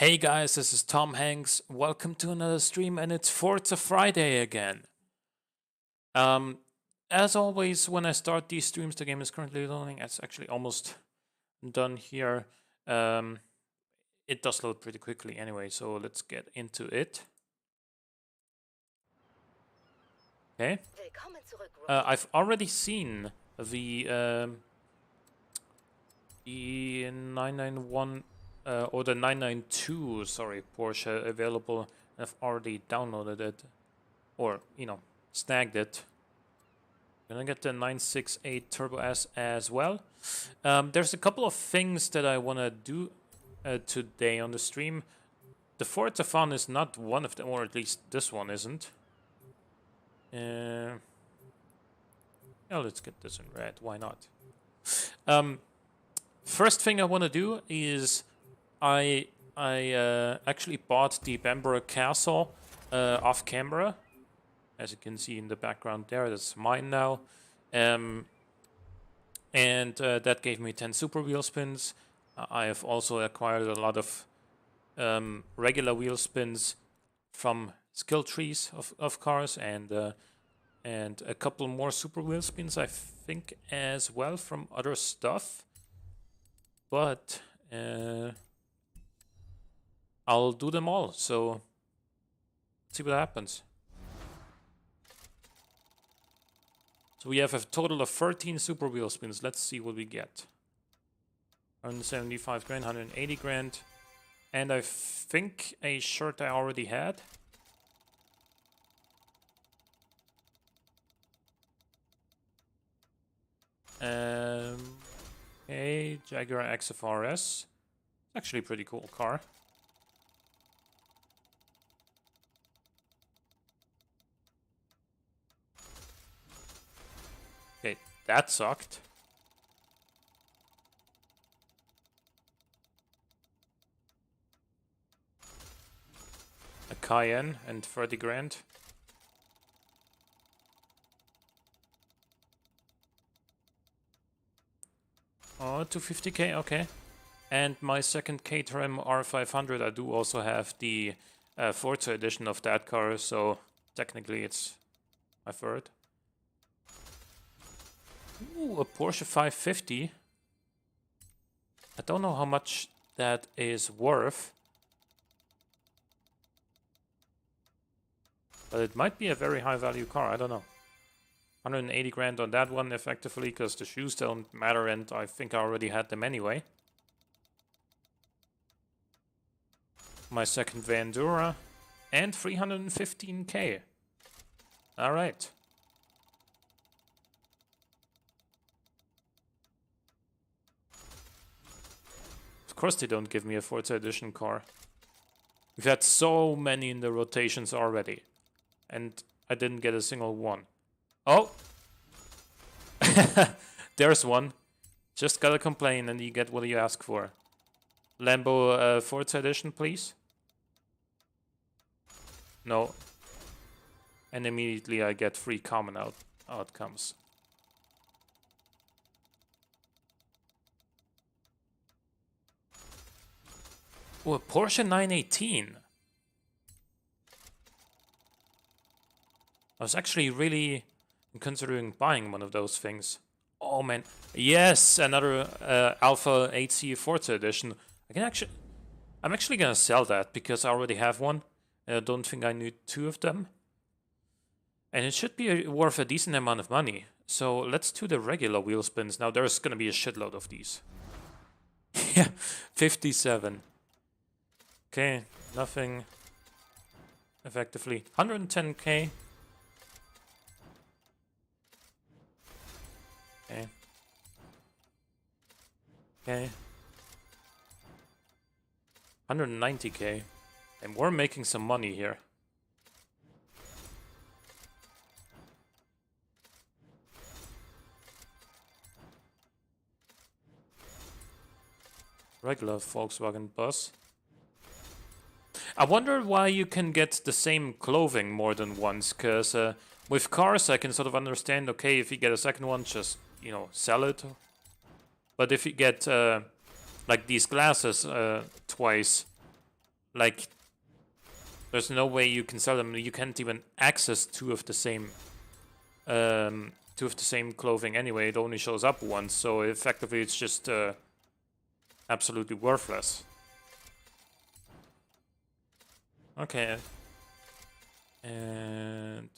Hey guys, this is Tom Hanks. Welcome to another stream, and it's Forza Friday again. As always, when I start these streams, the game is currently loading. It's actually almost done here. It does load pretty quickly anyway, so let's get into it. Okay. I've already seen the 991 or the 992, sorry, Porsche available. I've already downloaded it, or snagged it. Gonna get the 968 Turbo S as well. There's a couple of things that I wanna do today on the stream. The Forza Fun is not one of them, or at least this one isn't. Yeah, let's get this in red. Why not? First thing I want to do is I actually bought the Bamborough Castle off camera. As you can see in the background there, that's mine now. And that gave me 10 super wheel spins. I have also acquired a lot of regular wheel spins from skill trees of cars, and a couple more super wheel spins, I think, as well from other stuff. But I'll do them all, so let's see what happens. So we have a total of 13 super wheel spins. Let's see what we get. 175 grand, 180 grand. And I think a shirt I already had. Okay, Jaguar XFRS. Actually a pretty cool car. Okay, that sucked. A Cayenne and 30 grand. Oh, 250k, okay. And my second Caterham R500, I do also have the Forza edition of that car, so technically it's my third. Ooh, a Porsche 550. I don't know how much that is worth. But it might be a very high value car, I don't know. 180 grand on that one, effectively, because the shoes don't matter, and I think I already had them anyway. My second Vandura, and 315k. Alright. Of course they don't give me a Forza Edition car. We've had so many in the rotations already. And I didn't get a single one. Oh! There's one. Just gotta complain and you get what you ask for. Lambo Forza Edition, please. No. And immediately I get 3 common outcomes. Oh, a Porsche 918. I was actually really considering buying one of those things. Oh man, yes, another Alpha 8C Forza Edition. I'm actually gonna sell that because I already have one. I don't think I need 2 of them. And it should be worth a decent amount of money. So let's do the regular wheel spins. Now there's gonna be a shitload of these. Yeah, 57. Okay, nothing. Effectively, 110k. Okay. Okay. 190k. And we're making some money here. Regular Volkswagen bus. I wonder why you can get the same clothing more than once, because with cars I can sort of understand, okay, if you get a second one, just, sell it. But if you get, like these glasses twice, like, there's no way you can sell them. You can't even access two of the same clothing anyway. It only shows up once, so effectively it's just absolutely worthless. Okay. And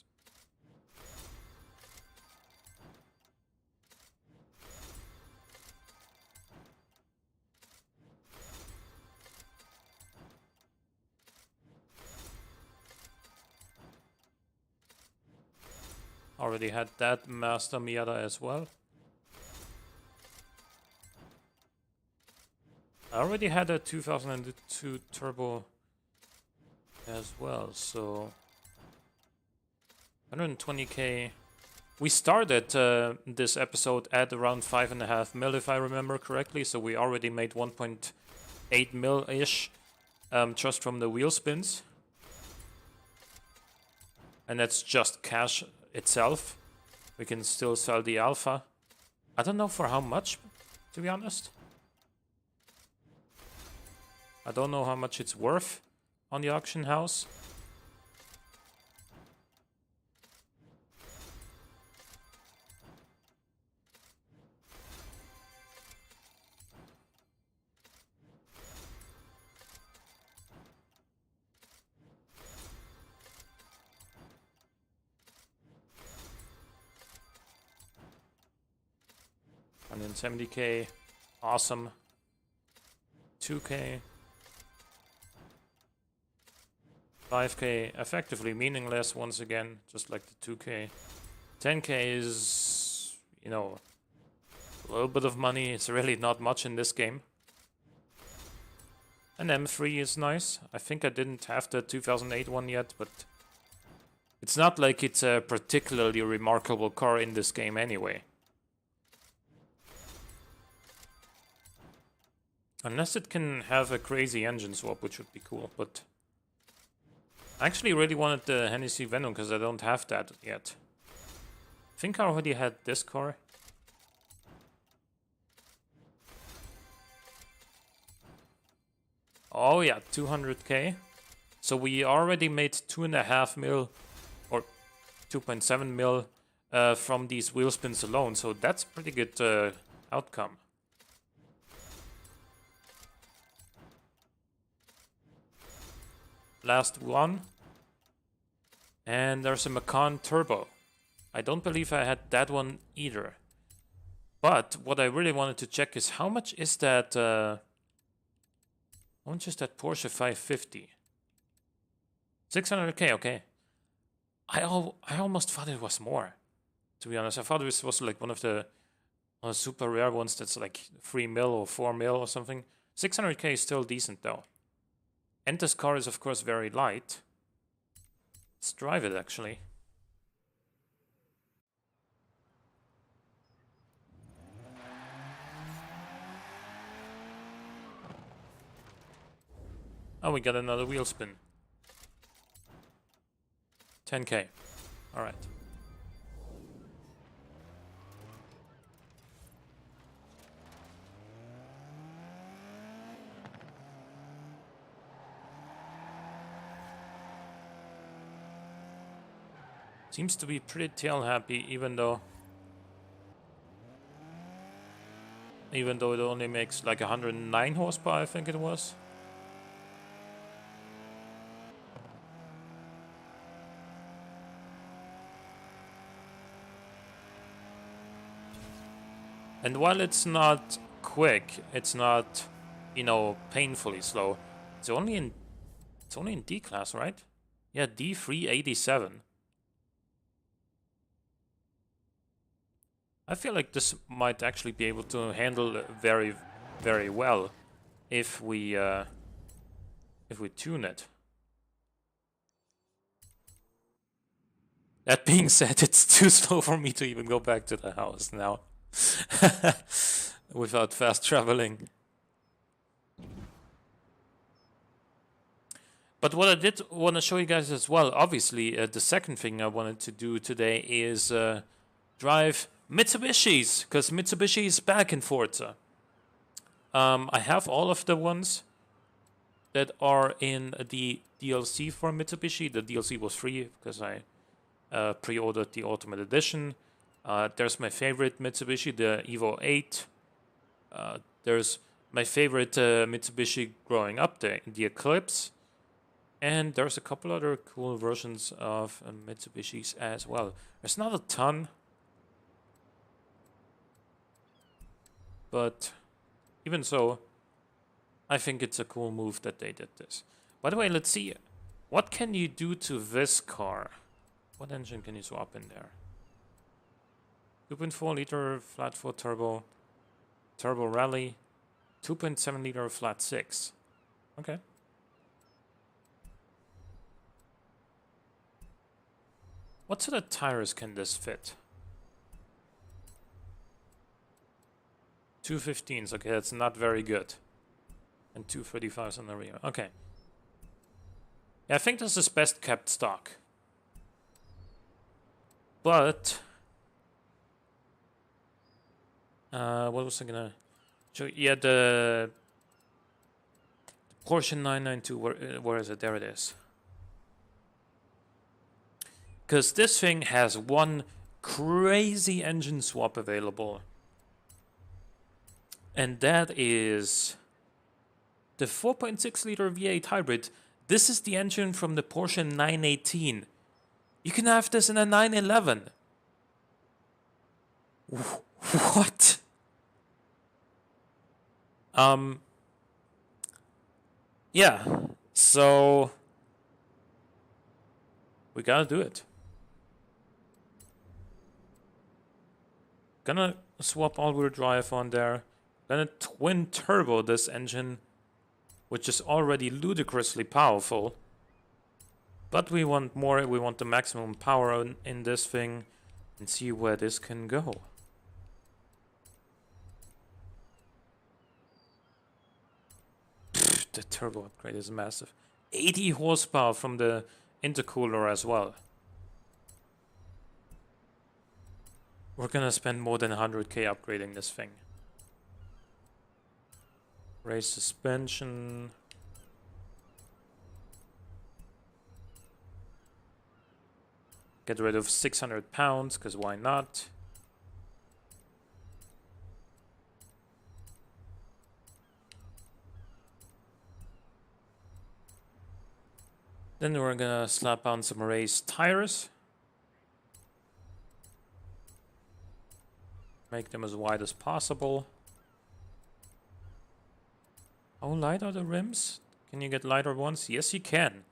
already had that Master Miata as well. I already had a 2002 Turbo as well, so 120k. We started this episode at around 5.5 mil, if I remember correctly, so we already made 1.8 mil-ish just from the wheel spins. And that's just cash itself. We can still sell the Alpha. I don't know for how much, to be honest. I don't know how much it's worth on the auction house. And then 70k, awesome. 2k. 5k, effectively meaningless once again, just like the 2k. 10k is, you know, a little bit of money. It's really not much in this game. An M3 is nice. I think I didn't have the 2008 one yet, but it's not like it's a particularly remarkable car in this game anyway. Unless it can have a crazy engine swap, which would be cool, but I actually really wanted the Hennessy Venom because I don't have that yet. I think I already had this car. Oh yeah, 200k. So we already made 2.5 mil or 2.7 mil from these wheel spins alone. So that's pretty good outcome. Last one. And there's a Macan Turbo. I don't believe I had that one either. But what I really wanted to check is how much is that how much is that Porsche 550? 600k, okay. I almost thought it was more, to be honest. I thought it was like one of the super rare ones that's like 3 mil or 4 mil or something. 600k is still decent though. And this car is of course very light. Let's drive it actually. Oh, we got another wheel spin. 10k. Alright. Seems to be pretty tail happy, even though it only makes like 109 horsepower, I think it was. And while it's not quick, it's not, you know, painfully slow. It's only in D class, right? Yeah, D387. I feel like this might actually be able to handle very, very well if we tune it. That being said, it's too slow for me to even go back to the house now without fast traveling. But what I did want to show you guys as well, obviously, the second thing I wanted to do today is drive Mitsubishis, because Mitsubishi is back in Forza. I have all of the ones. that are in the DLC for Mitsubishi. The DLC was free because I pre-ordered the Ultimate Edition. There's my favorite Mitsubishi, the Evo 8. There's my favorite Mitsubishi growing up, the Eclipse. And there's a couple other cool versions of Mitsubishis as well. There's not a ton, but even so, I think it's a cool move that they did this. By the way, let's see. What can you do to this car? What engine can you swap in there? 2.4 liter flat 4 turbo, turbo rally, 2.7 liter flat 6. Okay. What sort of tires can this fit? 215s, okay, that's not very good. And 235s on the rear, okay. Yeah, I think this is best kept stock. But... what was I gonna show? Yeah, the Porsche 992, where is it? There it is. Because this thing has one crazy engine swap available. And that is the 4.6 liter V8 hybrid. This is the engine from the Porsche 918. You can have this in a 911. What? Yeah, so we gotta do it. Gonna swap all-wheel drive on there. Gonna twin turbo this engine, which is already ludicrously powerful. But we want more, we want the maximum power in this thing, and see where this can go. The turbo upgrade is massive. 80 horsepower from the intercooler as well. We're gonna spend more than 100k upgrading this thing. Race suspension. Get rid of 600 pounds, because why not? Then we're gonna slap on some race tires. Make them as wide as possible. How light are the rims? Can you get lighter ones? Yes, you can.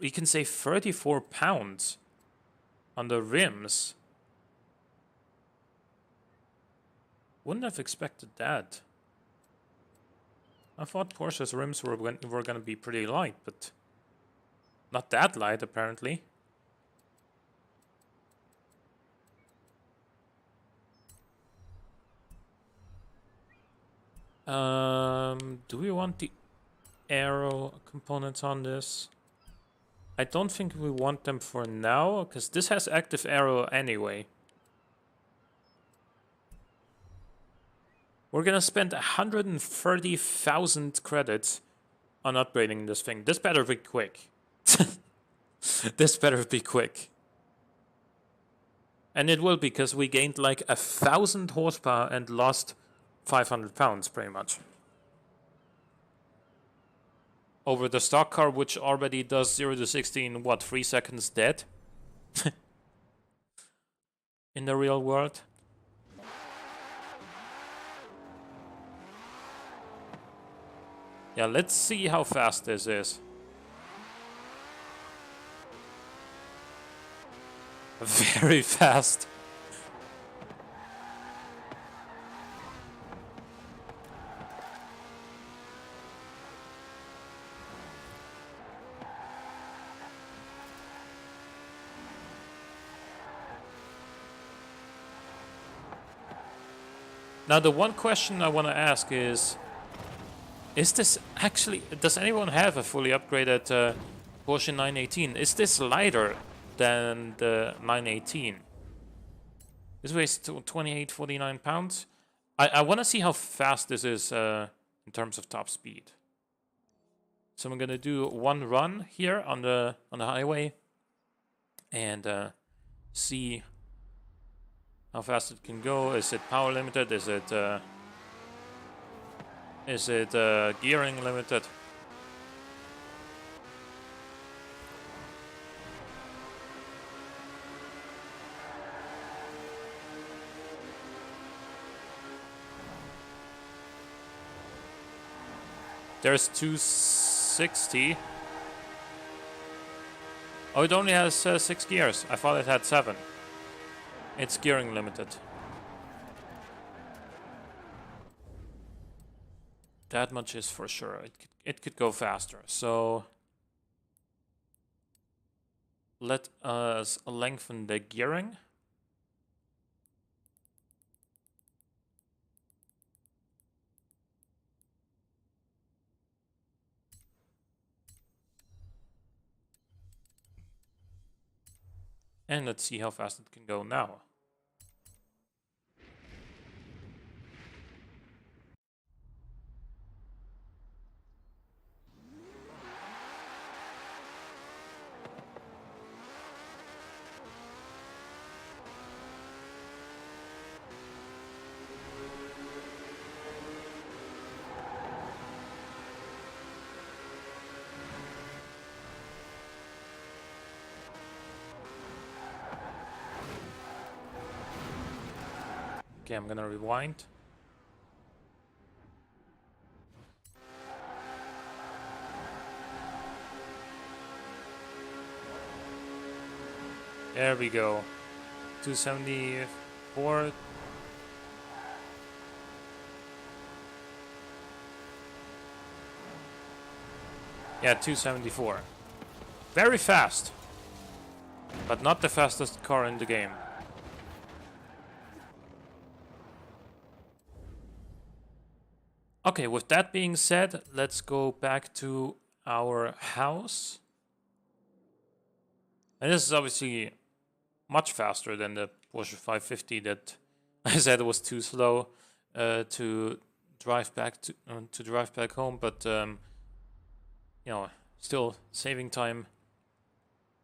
You can save 34 pounds on the rims. Wouldn't have expected that. I thought Porsche's rims were gonna be pretty light, but not that light apparently. Do we want the aero components on this? I don't think we want them for now, because this has active aero anyway. We're gonna spend 130,000 credits on upgrading this thing. This better be quick. This better be quick. And it will, because we gained like 1,000 horsepower and lost 500 pounds pretty much. Over the stock car, which already does 0 to 60 in what, 3 seconds dead? In the real world. Yeah, let's see how fast this is. Very fast. Now the one question I want to ask is this actually, does anyone have a fully upgraded Porsche 918? Is this lighter than the 918? This weighs 2849 pounds. I want to see how fast this is in terms of top speed. So I'm gonna do one run here on the highway and see how fast it can go. Is it power limited? Is it gearing limited? There's 260. Oh, it only has 6 gears. I thought it had 7. It's gearing limited. That much is for sure. It could go faster. So let us lengthen the gearing. And let's see how fast it can go now. Okay, I'm gonna rewind. There we go. 274. Yeah, 274. Very fast. But not the fastest car in the game. Okay, with that being said, let's go back to our house. And this is obviously much faster than the Porsche 550 that I said was too slow to drive back home, but you know, still saving time,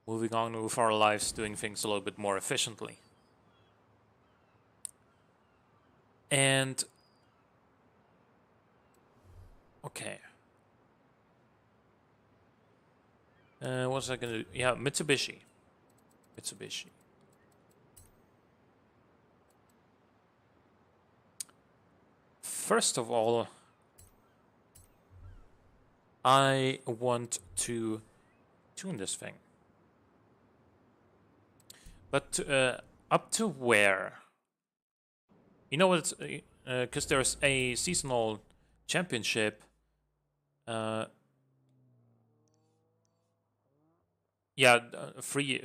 moving on with our lives, doing things a little bit more efficiently. And okay. What was I gonna do? Yeah, Mitsubishi. First of all, I want to tune this thing. But up to where? You know what? Because there's a seasonal championship. Yeah, free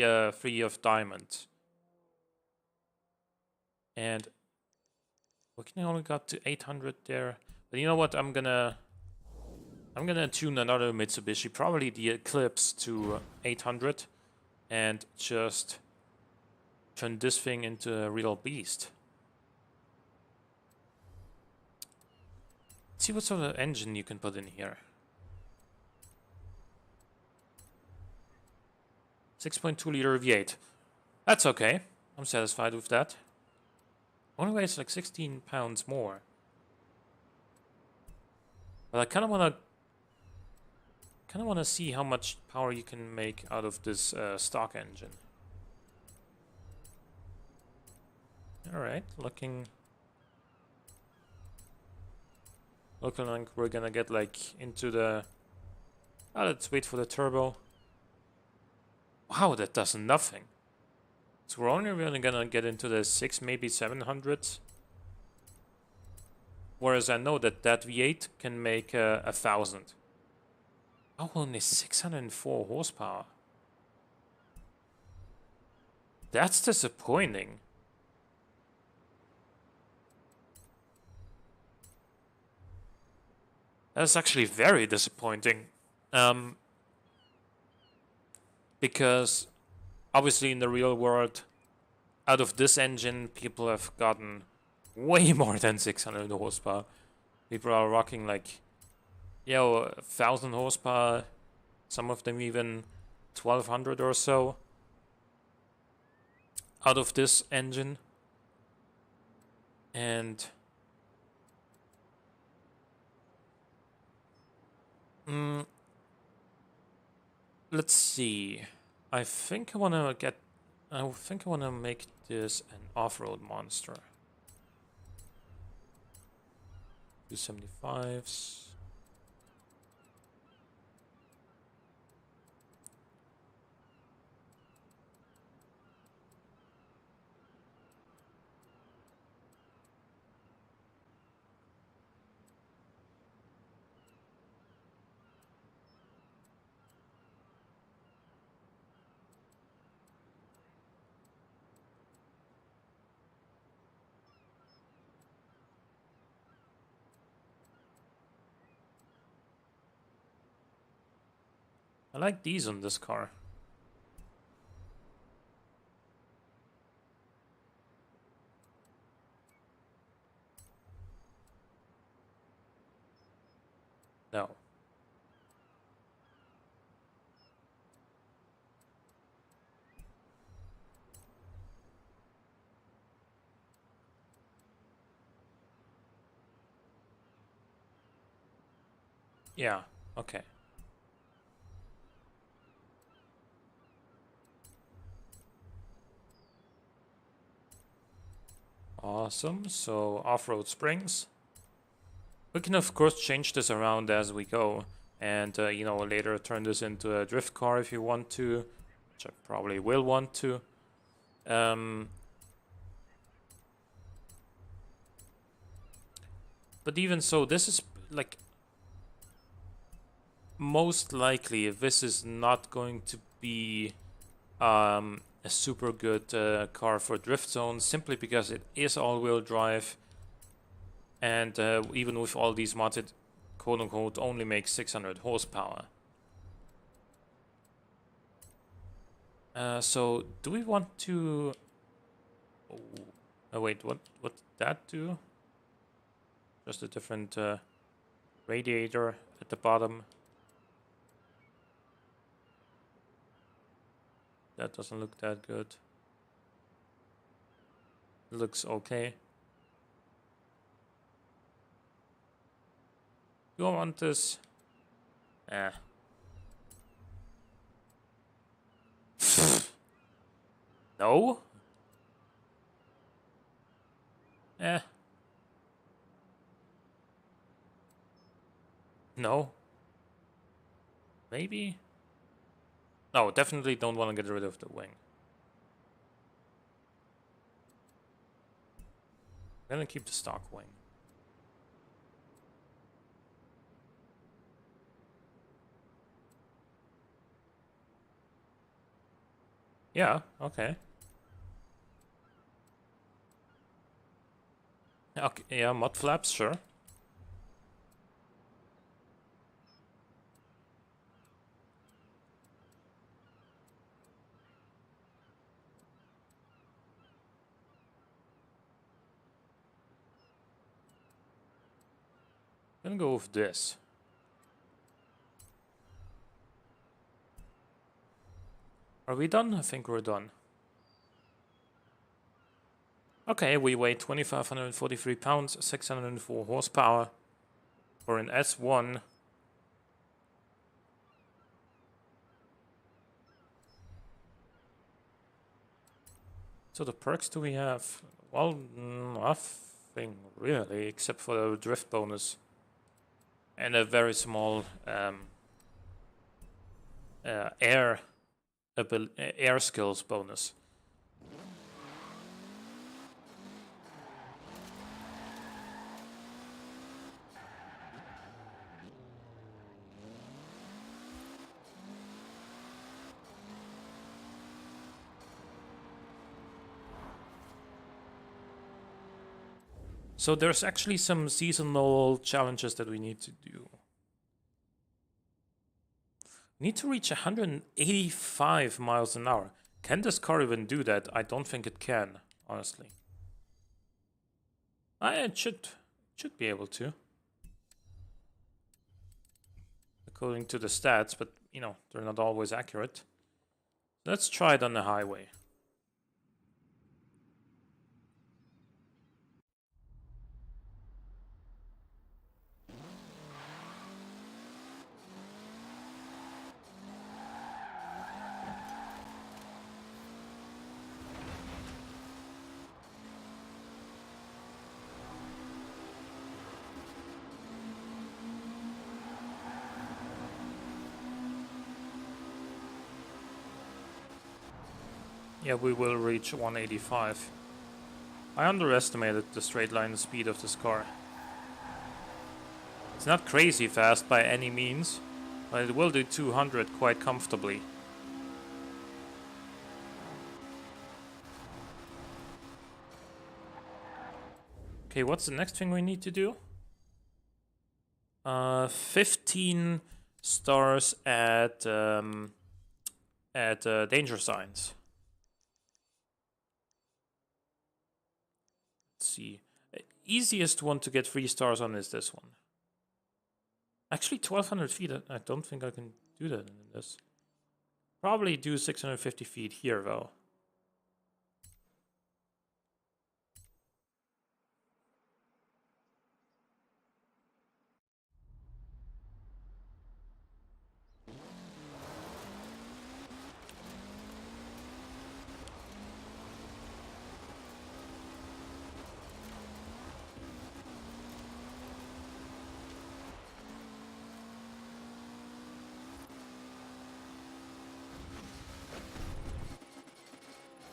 of diamond. And we can only go up to 800 there. But you know what? I'm gonna tune another Mitsubishi, probably the Eclipse, to 800, and just turn this thing into a real beast. Let's see what sort of engine you can put in here. 6.2 liter V8. That's okay. I'm satisfied with that. Only weighs like 16 pounds more. But I kind of want to see how much power you can make out of this stock engine. All right, looking like we're gonna get like into the. Oh, let's wait for the turbo. Wow, that does nothing. So we're only really gonna get into the 6, maybe 700s. Whereas I know that V8 can make 1,000. Oh, only 604 horsepower. That's disappointing. That's actually very disappointing. Because obviously in the real world, out of this engine, people have gotten way more than 600 horsepower. People are rocking like Yeah, 1,000 horsepower, some of them even 1,200 or so out of this engine. And let's see. I think I want to get. I think I want to make this an off-road monster. 275s. I like these on this car. No. Yeah, okay. Awesome. So off-road springs. We can of course change this around as we go, and you know, later turn this into a drift car if you want to, which I probably will want to. Um, but even so, this is like most likely this is not going to be a super good car for drift zones, simply because it is all-wheel drive, and even with all these mods, it quote-unquote only makes 600 horsepower. So do we want to? Oh wait, what did that do? Just a different radiator at the bottom. That doesn't look that good. It looks okay. Do I want this? Eh. No? Eh. No? Maybe? No, definitely don't want to get rid of the wing. I'm gonna keep the stock wing. Yeah, okay. Okay, yeah, mud flaps, sure. I'm gonna go with this. Are we done? I think we're done. Okay, we weigh 2,543 pounds, 604 horsepower for an S1. So the perks do we have? Well, nothing really, except for the drift bonus and a very small air skills bonus. So there's actually some seasonal challenges that we need to do. We need to reach 185 miles an hour. Can this car even do that? I don't think it can, honestly. It should be able to. according to the stats, but, you know, they're not always accurate. Let's try it on the highway. Yeah, we will reach 185. I underestimated the straight line speed of this car. It's not crazy fast by any means, but it will do 200 quite comfortably. Okay, what's the next thing we need to do? 15 stars at danger signs. Let's see. Easiest one to get 3 stars on is this one. Actually, 1200 feet. I don't think I can do that in this. Probably do 650 feet here though.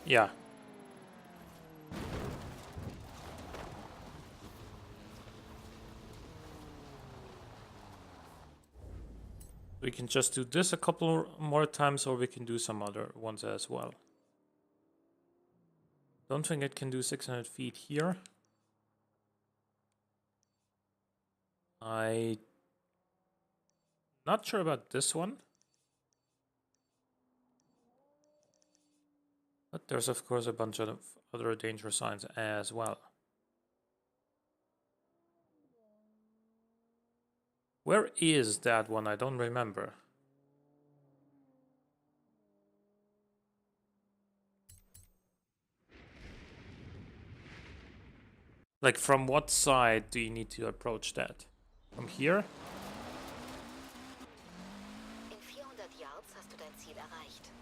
Yeah. We can just do this a couple more times, or we can do some other ones as well. Don't think it can do 600 feet here. I'm not sure about this one. But there's of course a bunch of other danger signs as well. Where is that one? I don't remember. Like, from what side do you need to approach that? From here? In 400 Yards hast du dein Ziel erreicht.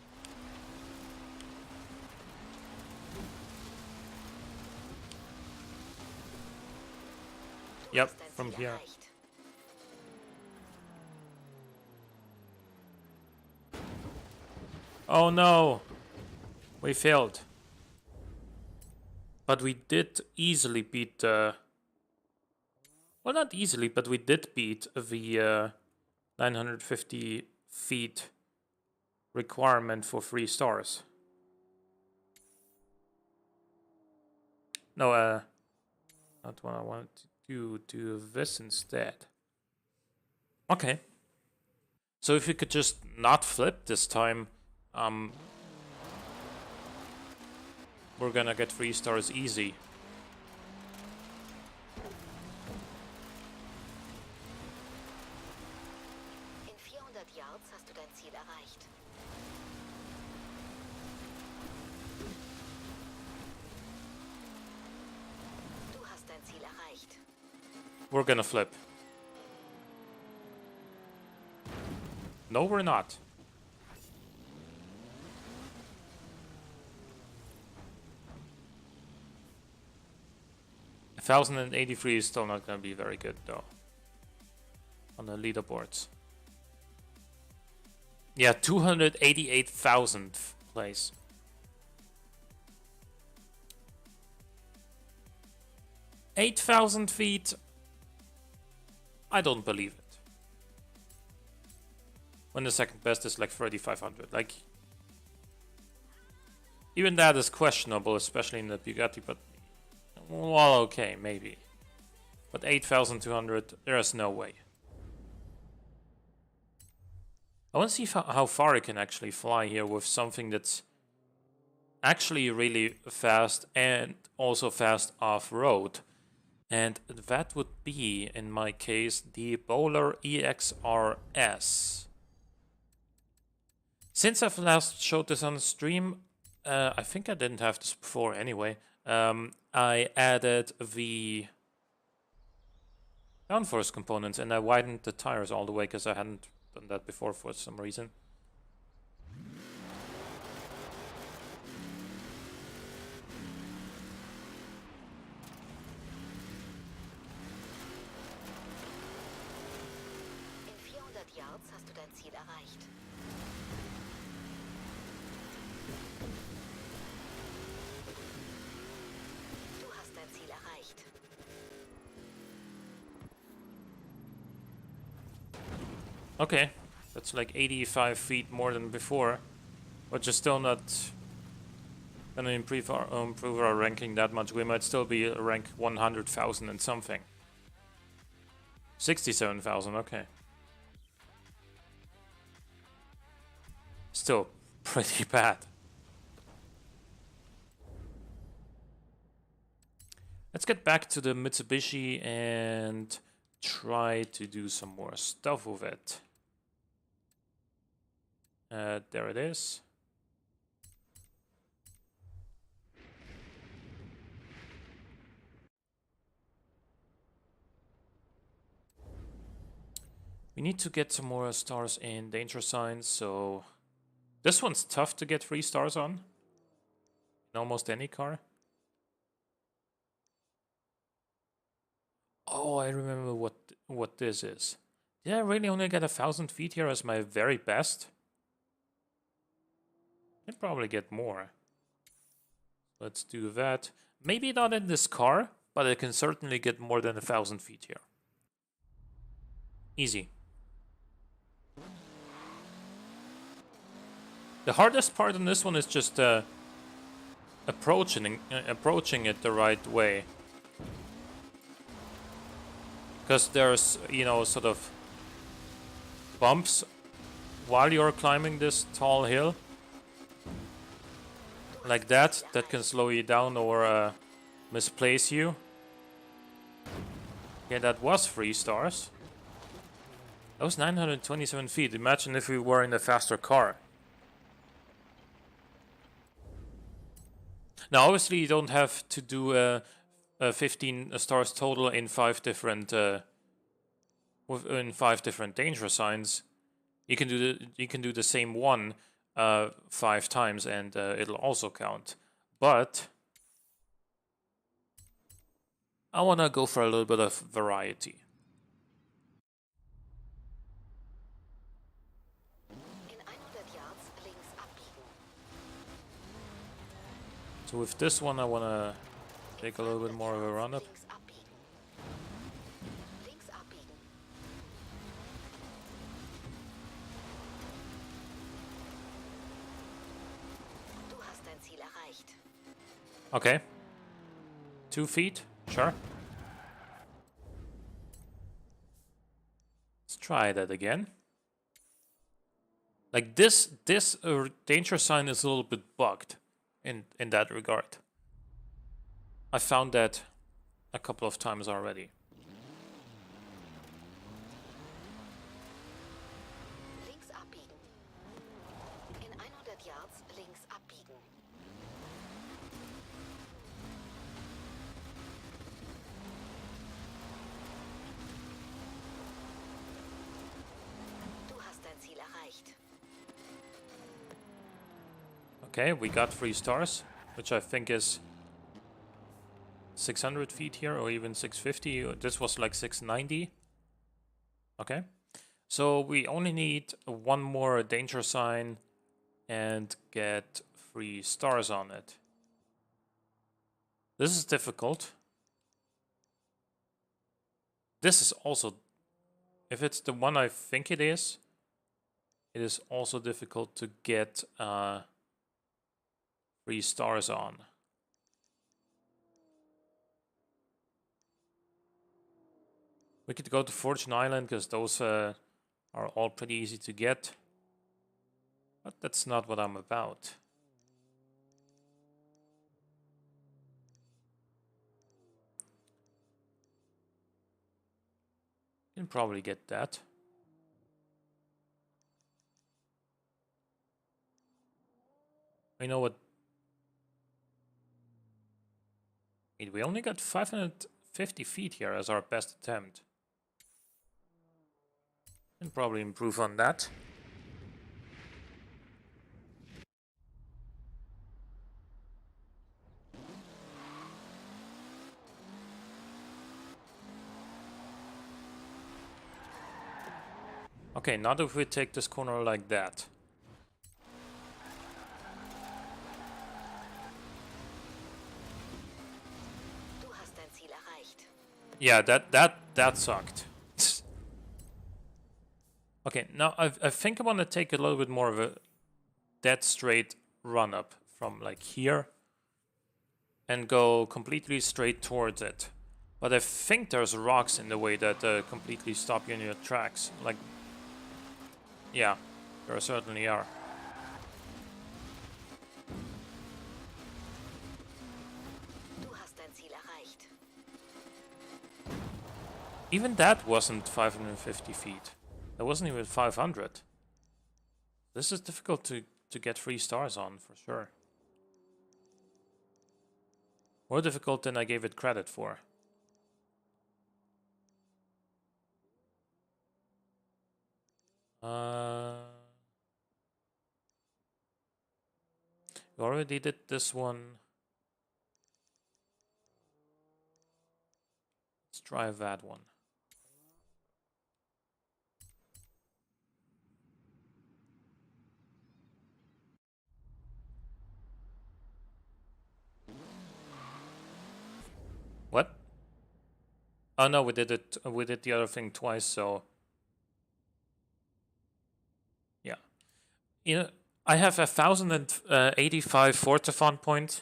Yep, from here. Oh no! We failed. But we did easily beat the... Well, not easily, but we did beat the 950 feet requirement for 3 stars. No, not what I wanted to do this instead. Okay. So if we could just not flip this time, we're gonna get 3 stars easy. In 400 Yards hast du dein Ziel erreicht. Du hast dein Ziel erreicht. We're gonna flip. No, we're not. $1,083 is still not gonna be very good though. On the leaderboards. Yeah, 288,000th place. $8,000 feet. I don't believe it. When the second best is like 3,500. Like, even that is questionable, especially in the Bugatti, but well, okay, maybe. But 8,200, there's no way. I want to see how far I can actually fly here with something that's actually really fast and also fast off-road. And that would be, in my case, the Bowler EXRS. Since I've last showed this on stream, I think I didn't have this before anyway. I added the downforce components and I widened the tires all the way because I hadn't done that before for some reason. In 400 Yards hast du dein Ziel erreicht. Du hast dein Ziel erreicht. Okay, that's like 85 feet more than before, but just still not gonna improve our ranking that much. We might still be rank 100,000 and something. 67,000, okay. Still pretty bad. Let's get back to the Mitsubishi and try to do some more stuff with it. There it is. We need to get some more stars in danger signs, so this one's tough to get 3 stars on in almost any car. Oh, I remember what this is. Did I really only get 1,000 feet here as my very best? I'd probably get more. Let's do that. Maybe not in this car, but I can certainly get more than 1,000 feet here. Easy. The hardest part on this one is just approaching it the right way. Because there's, you know, sort of bumps while you're climbing this tall hill. Like that can slow you down or misplace you. Okay, that was 3 stars. That was 927 feet. Imagine if we were in a faster car. Now, obviously, you don't have to do 15 stars total in 5 different within 5 different danger signs. You can do the same one 5 times, and it'll also count. But I wanna go for a little bit of variety. In 100 Yards links abbiegen. So with this one, I wanna take a little bit more of a run up. Links abbiegen. Links abbiegen. Du hast dein Ziel erreicht. Okay. 2 feet, sure. Let's try that again. Like this danger sign is a little bit bugged in that regard. I found that a couple of times already. Links abbiegen. In 100 Yards links abbiegen. Du hast dein Ziel erreicht. Okay, we got 3 stars, which I think is 600 feet here, or even 650. This was like 690. Okay, so we only need 1 more danger sign and get 3 stars on it. This is difficult. This is also, if it's the one I think it is also difficult to get 3 stars on. We could go to Fortune Island because those are all pretty easy to get. But that's not what I'm about. Can probably get that. You know what? Wait, we only got 550 feet here as our best attempt. Can probably improve on that. Okay, not if we take this corner like that. Du hast dein Ziel erreicht. Yeah, that sucked. Okay, now I think I want to take a little bit more of a dead straight run up from like here and go completely straight towards it. But I think there's rocks in the way that completely stop you in your tracks. Like, yeah, there certainly are. Du hast dein Ziel erreicht. Even that wasn't 550 feet. That wasn't even 500. This is difficult to get 3 stars on, for sure. More difficult than I gave it credit for. We already did this one. Let's try that one. What? Oh no, we did it. We did the other thing twice, so yeah. You know, I have 1,085 Fortifon point.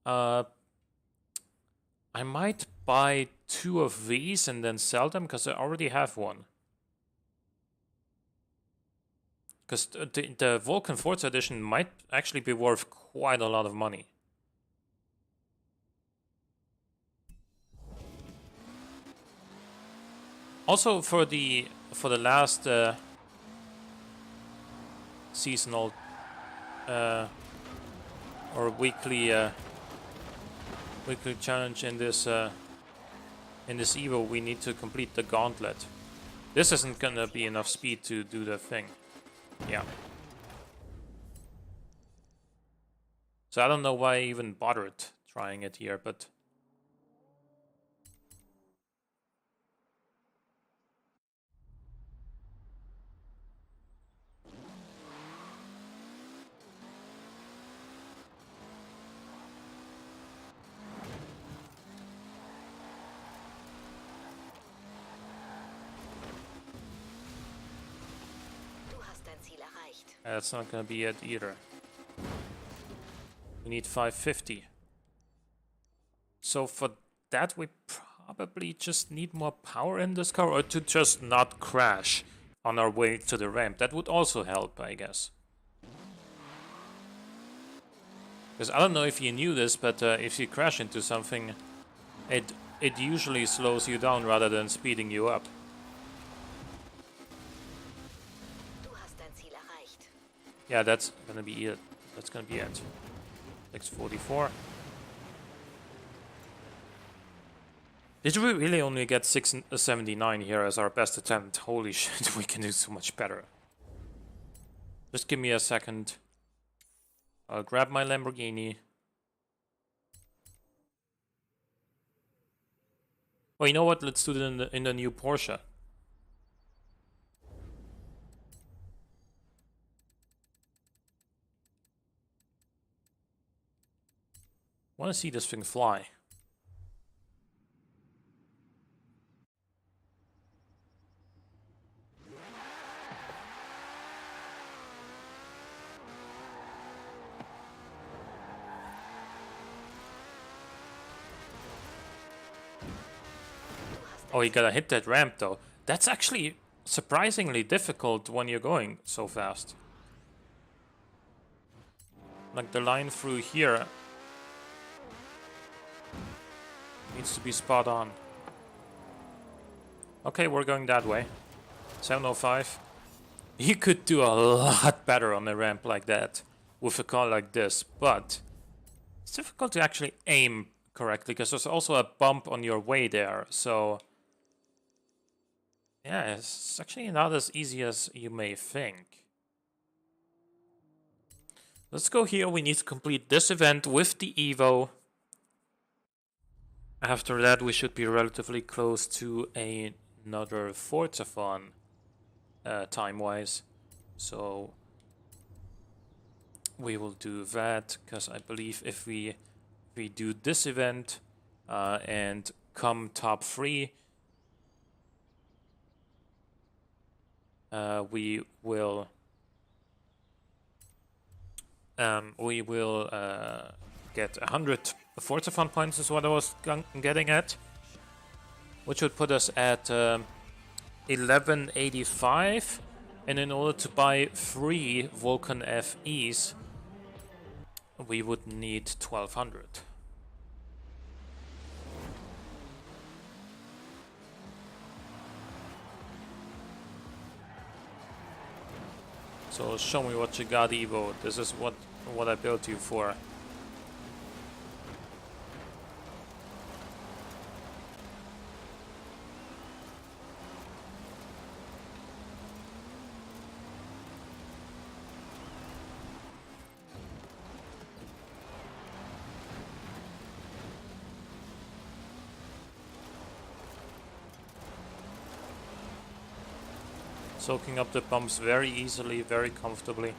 I might buy 2 of these and then sell them because I already have one. Because the Vulcan Forza edition might actually be worth quite a lot of money. Also for the last seasonal or weekly challenge in this Evo, we need to complete the gauntlet. This isn't gonna be enough speed to do the thing. Yeah. So I don't know why I even bothered trying it here, but Du hast dein Ziel erreicht. that's not gonna be it either. We need 550. So for that, we probably just need more power in this car, or to just not crash on our way to the ramp. That would also help, I guess. Because I don't know if you knew this, but if you crash into something, it usually slows you down rather than speeding you up. Du hast dein Ziel erreicht. Yeah, that's gonna be it. That's gonna be it. 644. Did we really only get 679 here as our best attempt? Holy shit, we can do so much better. Just give me a second. I'll grab my Lamborghini. Oh, you know what? Let's do it in the new Porsche. I want to see this thing fly. Oh, you gotta hit that ramp though. That's actually surprisingly difficult when you're going so fast. Like the line through here needs to be spot on. Okay, we're going that way. 705. You could do a lot better on a ramp like that with a car like this, but it's difficult to actually aim correctly because there's also a bump on your way there. So yeah, it's actually not as easy as you may think. Let's go here. We need to complete this event with the Evo. After that, we should be relatively close to another Forza Fun time-wise. So we will do that because I believe if we do this event and come top 3, we will get 100 Forza Fun points is what I was getting at, which would put us at 1185, and in order to buy 3 Vulcan FEs we would need 1200. So show me what you got, Evo. This is what I built you for. Soaking up the bumps very easily, very comfortably.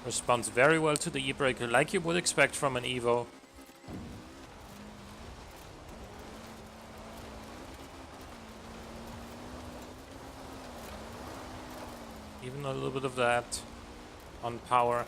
Responds very well to the e-brake, like you would expect from an Evo. Even a little bit of that on power.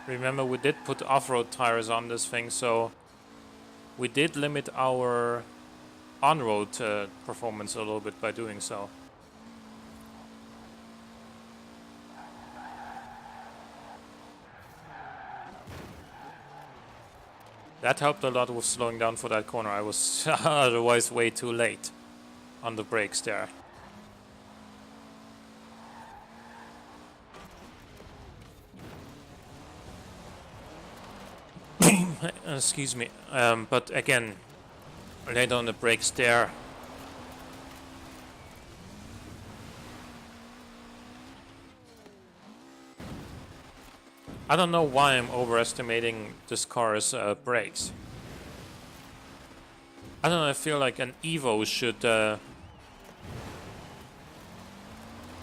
Remember, we did put off-road tires on this thing, so we did limit our on-road performance a little bit by doing so. That helped a lot with slowing down for that corner. I was otherwise way too late on the brakes there. Excuse me. But again, laid on the brakes there. I don't know why I'm overestimating this car's brakes. I don't know, I feel like an Evo should...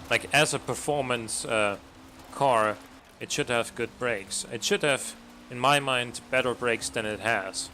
like, as a performance car, it should have good brakes. It should have, in my mind, better brakes than it has.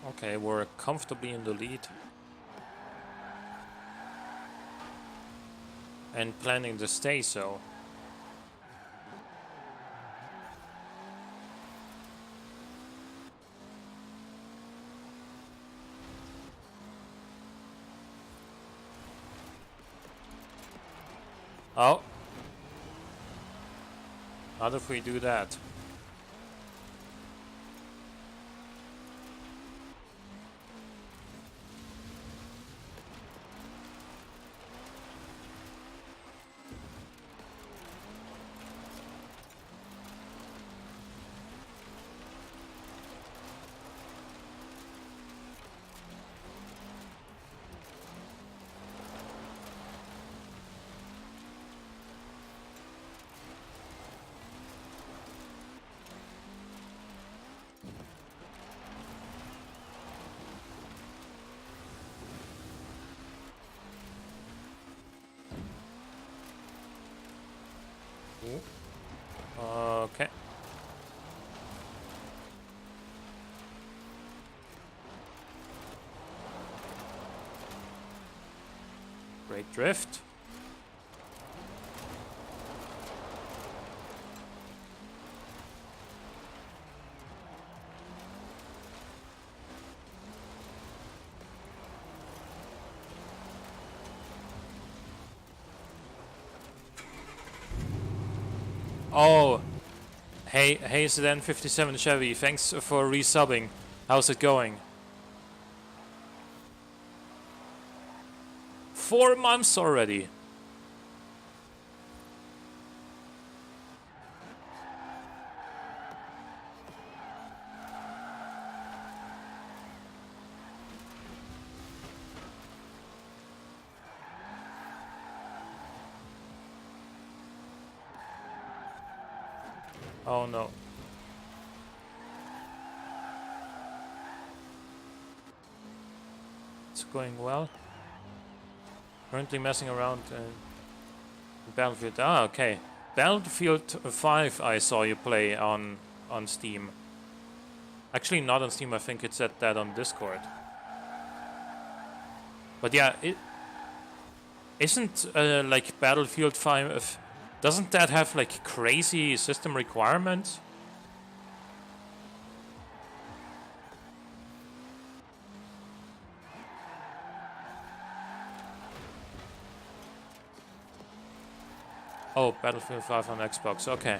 Okay, we're comfortably in the lead. And planning to stay so. Oh. Not if we do that. Wait, drift? Oh, hey Sedan 57 Chevy, thanks for resubbing. How's it going? 4 months already. Oh no. It's going well. Currently messing around in Battlefield. Ah, okay. Battlefield 5 I saw you play on Steam. Actually not on Steam, I think it said that on Discord. But yeah, it isn't like Battlefield 5. Doesn't that have like crazy system requirements? Oh, Battlefield 5 on Xbox, okay.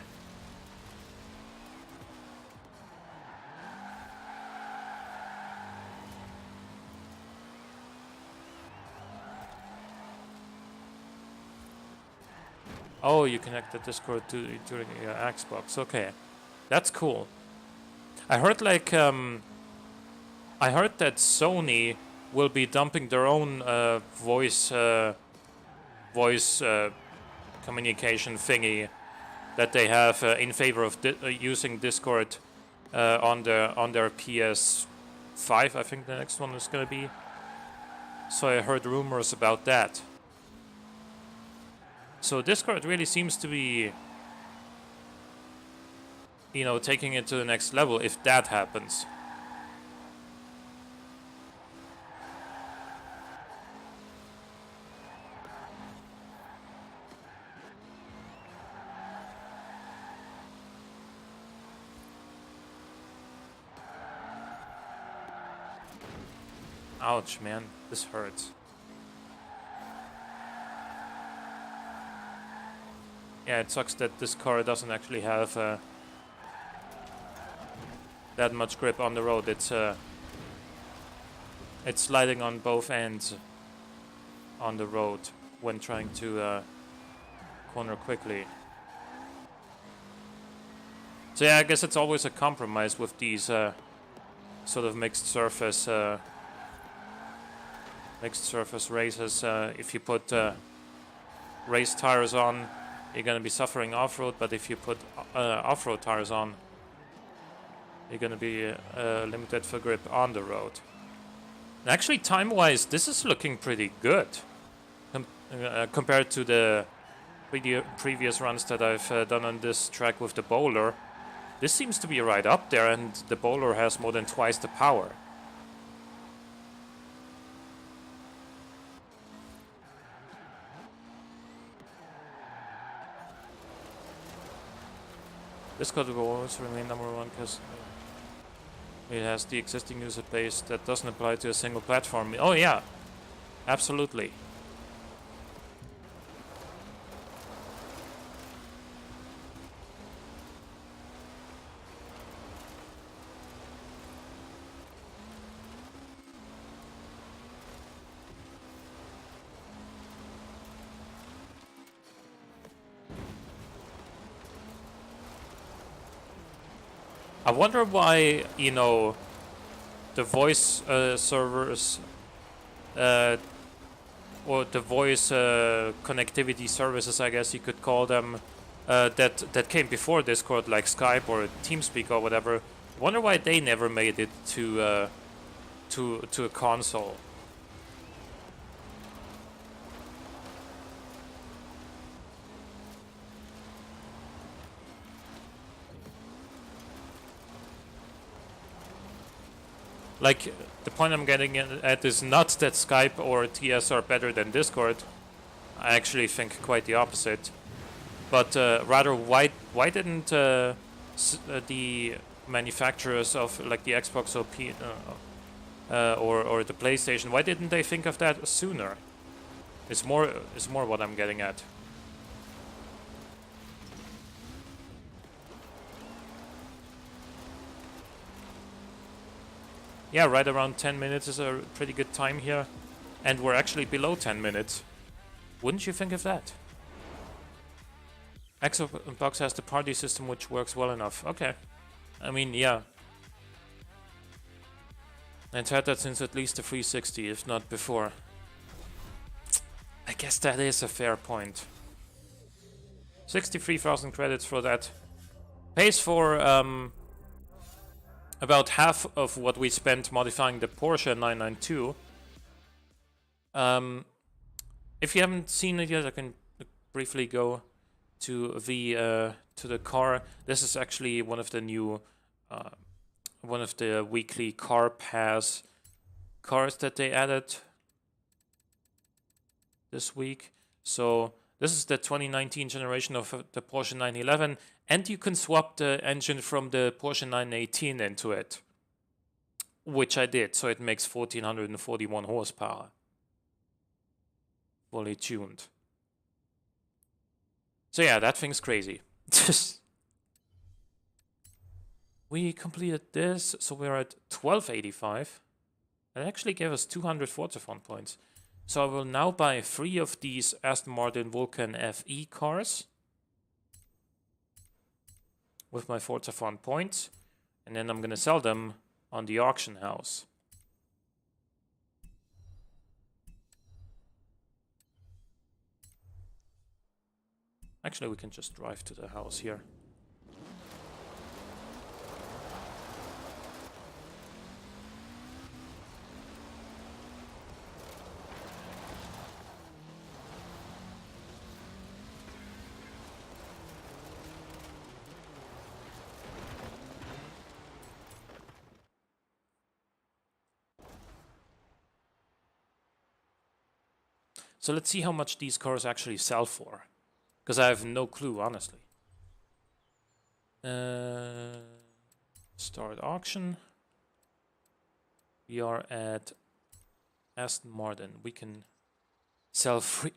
Oh, you connect the Discord to your Xbox, okay. That's cool. I heard like, I heard that Sony will be dumping their own voice communication thingy that they have in favor of using Discord on their PS5. I think the next one is gonna be. So I heard rumors about that. So Discord really seems to be, you know, taking it to the next level if that happens. Ouch, man. This hurts. Yeah, it sucks that this car doesn't actually have that much grip on the road. It's sliding on both ends on the road when trying to corner quickly. So yeah, I guess it's always a compromise with these sort of mixed surface races. If you put race tires on, you're gonna be suffering off-road, but if you put off-road tires on, you're gonna be limited for grip on the road. And actually, time-wise, this is looking pretty good compared to the previous runs that I've done on this track with the bowler. This seems to be right up there, and the bowler has more than twice the power. This code will always remain number one because it has the existing user base that doesn't apply to a single platform. Oh yeah, absolutely. I wonder why, you know, the voice servers or the voice connectivity services, I guess you could call them, that came before Discord, like Skype or TeamSpeak or whatever. I wonder why they never made it to a console. Like, the point I'm getting at is not that Skype or TS are better than Discord. I actually think quite the opposite. But rather, why didn't the manufacturers of like the Xbox or the PlayStation, why didn't they think of that sooner? Is more what I'm getting at. Yeah, right around 10 minutes is a pretty good time here. And we're actually below 10 minutes. Wouldn't you think of that? Xbox has the party system which works well enough. Okay. I mean, yeah. It's had that since at least the 360, if not before. I guess that is a fair point. 63,000 credits for that. Pays for about half of what we spent modifying the Porsche 992. If you haven't seen it yet, I can briefly go to the car. This is actually one of the new, one of the weekly car pass cars that they added this week. So this is the 2019 generation of the Porsche 911, and you can swap the engine from the Porsche 918 into it, which I did. So it makes 1441 horsepower. Fully tuned. So yeah, that thing's crazy. We completed this, so we're at 1285. It actually gave us 200 Forza Fun points. So I will now buy 3 of these Aston Martin Vulcan FE cars with my Forza Fun points, and then I'm gonna sell them on the auction house. Actually, we can just drive to the house here. So let's see how much these cars actually sell for. Because I have no clue, honestly. Start auction. We are at Aston Martin. We can sell free.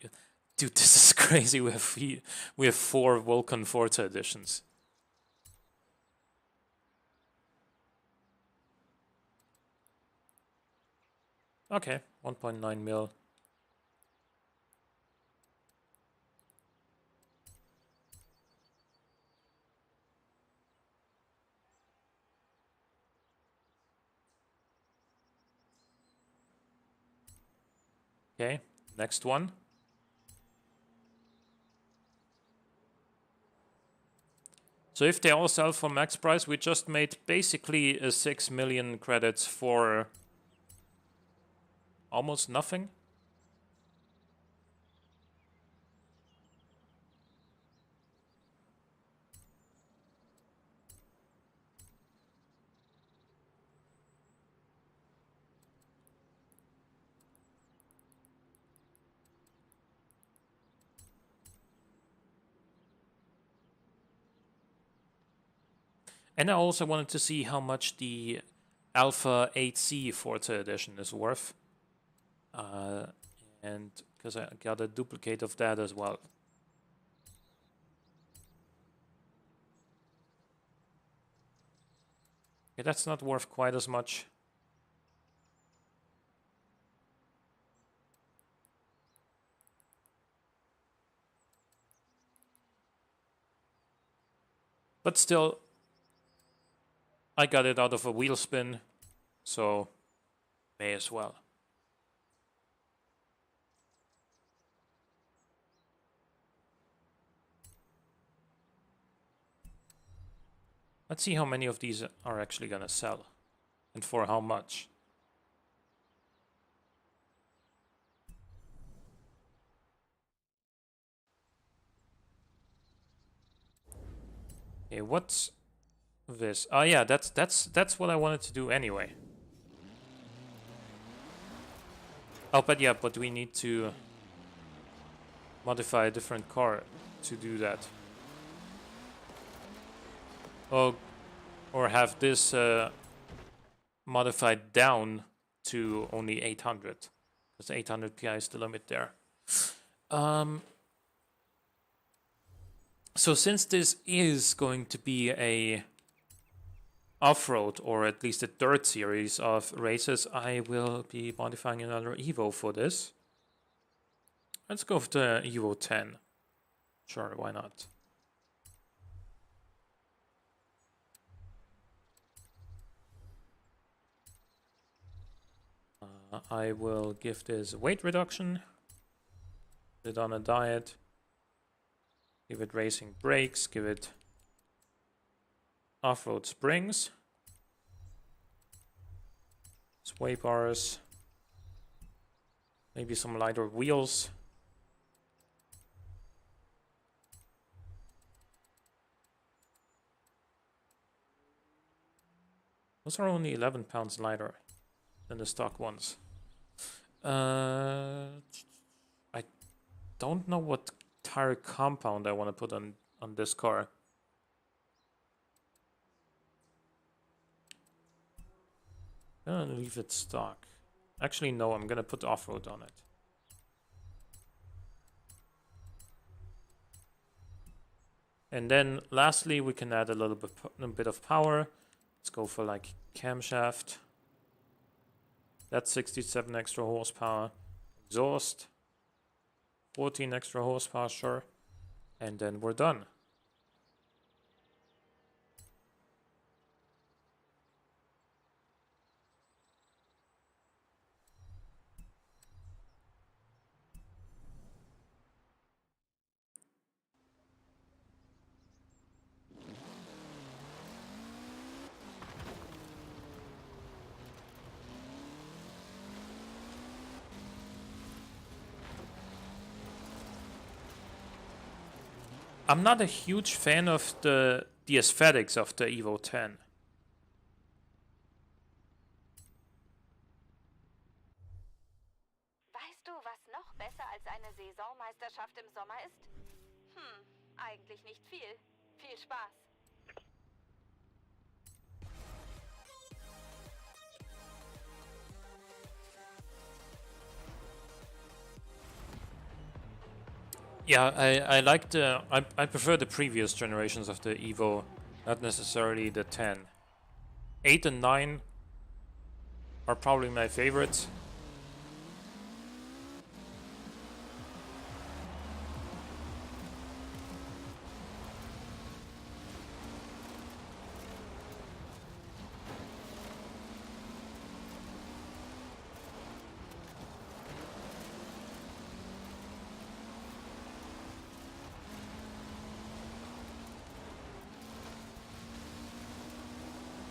Dude, this is crazy. We have 4 Vulcan Forza editions. Okay, 1.9 mil. Okay, next one. So if they all sell for max price, we just made basically 6 million credits for almost nothing. And I also wanted to see how much the Alpha 8C Forza Edition is worth. And because I got a duplicate of that as well. Okay, that's not worth quite as much. But still, I got it out of a wheel spin, so may as well. Let's see how many of these are actually gonna sell, and for how much. Okay, what's this? Oh yeah, that's what I wanted to do anyway. Oh, but yeah, but we need to modify a different car to do that. Or have this modified down to only 800. Because 800 PI is the limit there. So since this is going to be a off-road, or at least a dirt series of races, I will be modifying another Evo for this. Let's go for the Evo 10. Sure, why not? I will give this weight reduction. Put it on a diet. Give it racing brakes. Give it off-road springs. Sway bars. Maybe some lighter wheels. Those are only 11 pounds lighter than the stock ones. I don't know what tire compound I want to put on this car. I'm gonna leave it stock. Actually, no, I'm gonna put off-road on it. And then lastly, we can add a bit of power. Let's go for like camshaft. That's 67 extra horsepower. Exhaust. 14 extra horsepower, sure. And then we're done. I'm not a huge fan of the aesthetics of the Evo 10. Weißt du, was noch besser als eine Saisonmeisterschaft im Sommer ist? Eigentlich nicht viel. Viel Spaß. Yeah, I like the I prefer the previous generations of the Evo, not necessarily the 10. 8 and 9 are probably my favorites.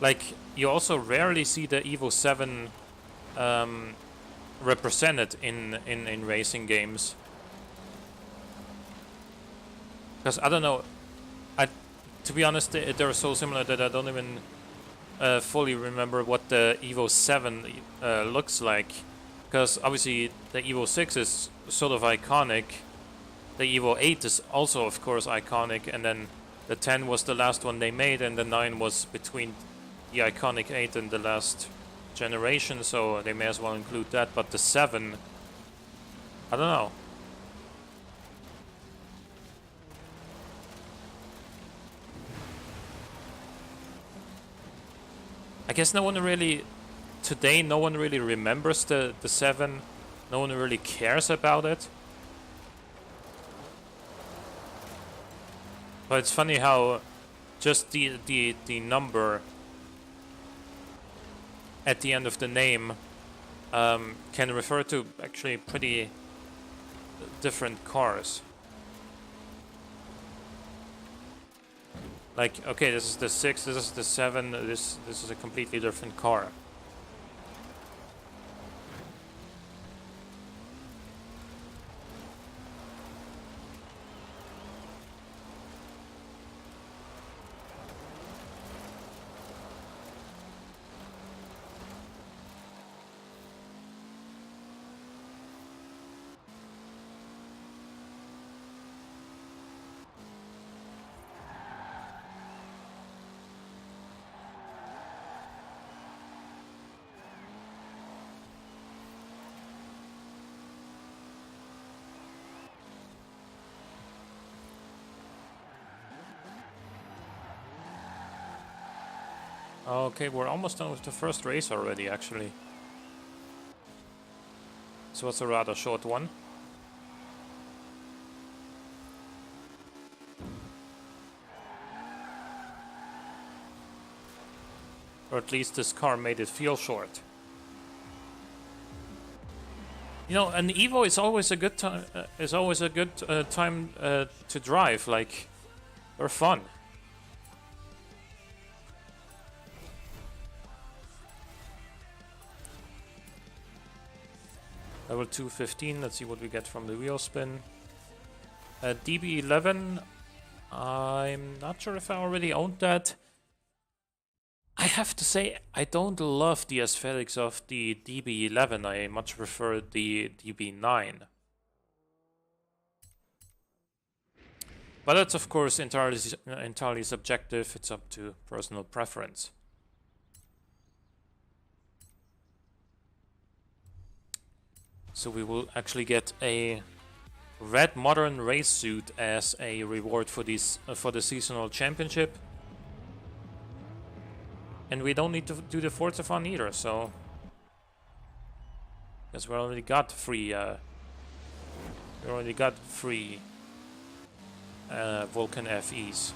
Like, you also rarely see the Evo 7 represented in racing games. Because, I don't know, to be honest, they're so similar that I don't even fully remember what the Evo 7 looks like. Because, obviously, the Evo 6 is sort of iconic. The Evo 8 is also, of course, iconic. And then the 10 was the last one they made, and the 9 was between the iconic 8 and the last generation, so they may as well include that. But the 7, I don't know. I guess no one really remembers the 7. No one really cares about it. But it's funny how just the number at the end of the name can refer to actually pretty different cars. Like, okay, this is the 6, this is the 7, this is a completely different car. Okay, we're almost done with the first race already, actually. So it's a rather short one. Or at least this car made it feel short. You know, an Evo is always a good time. Time to drive. Like, they're fun. Level 215. Let's see what we get from the wheel spin. DB11. I'm not sure if I already owned that. I have to say, I don't love the aesthetics of the DB11. I much prefer the DB9. But that's of course entirely subjective. It's up to personal preference. So we will actually get a red modern race suit as a reward for the seasonal championship. And we don't need to do the Forza Fun either, so... Because we already got free... Vulcan FEs.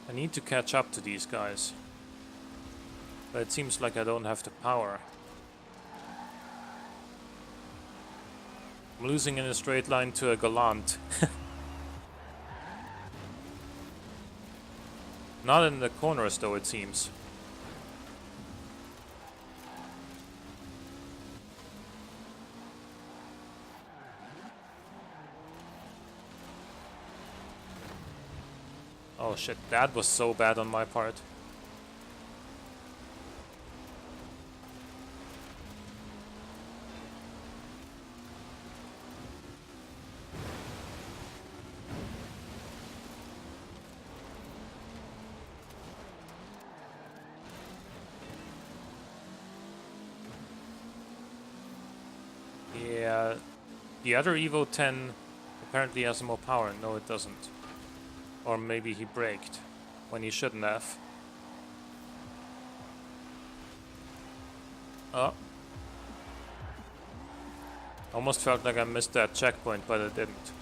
I need to catch up to these guys. But it seems like I don't have the power. I'm losing in a straight line to a Galant. Not in the corners though, it seems. Oh shit, that was so bad on my part. Yeah, the other Evo 10 apparently has more power. No, it doesn't. Or maybe he braked when he shouldn't have. Oh. Almost felt like I missed that checkpoint, but I didn't.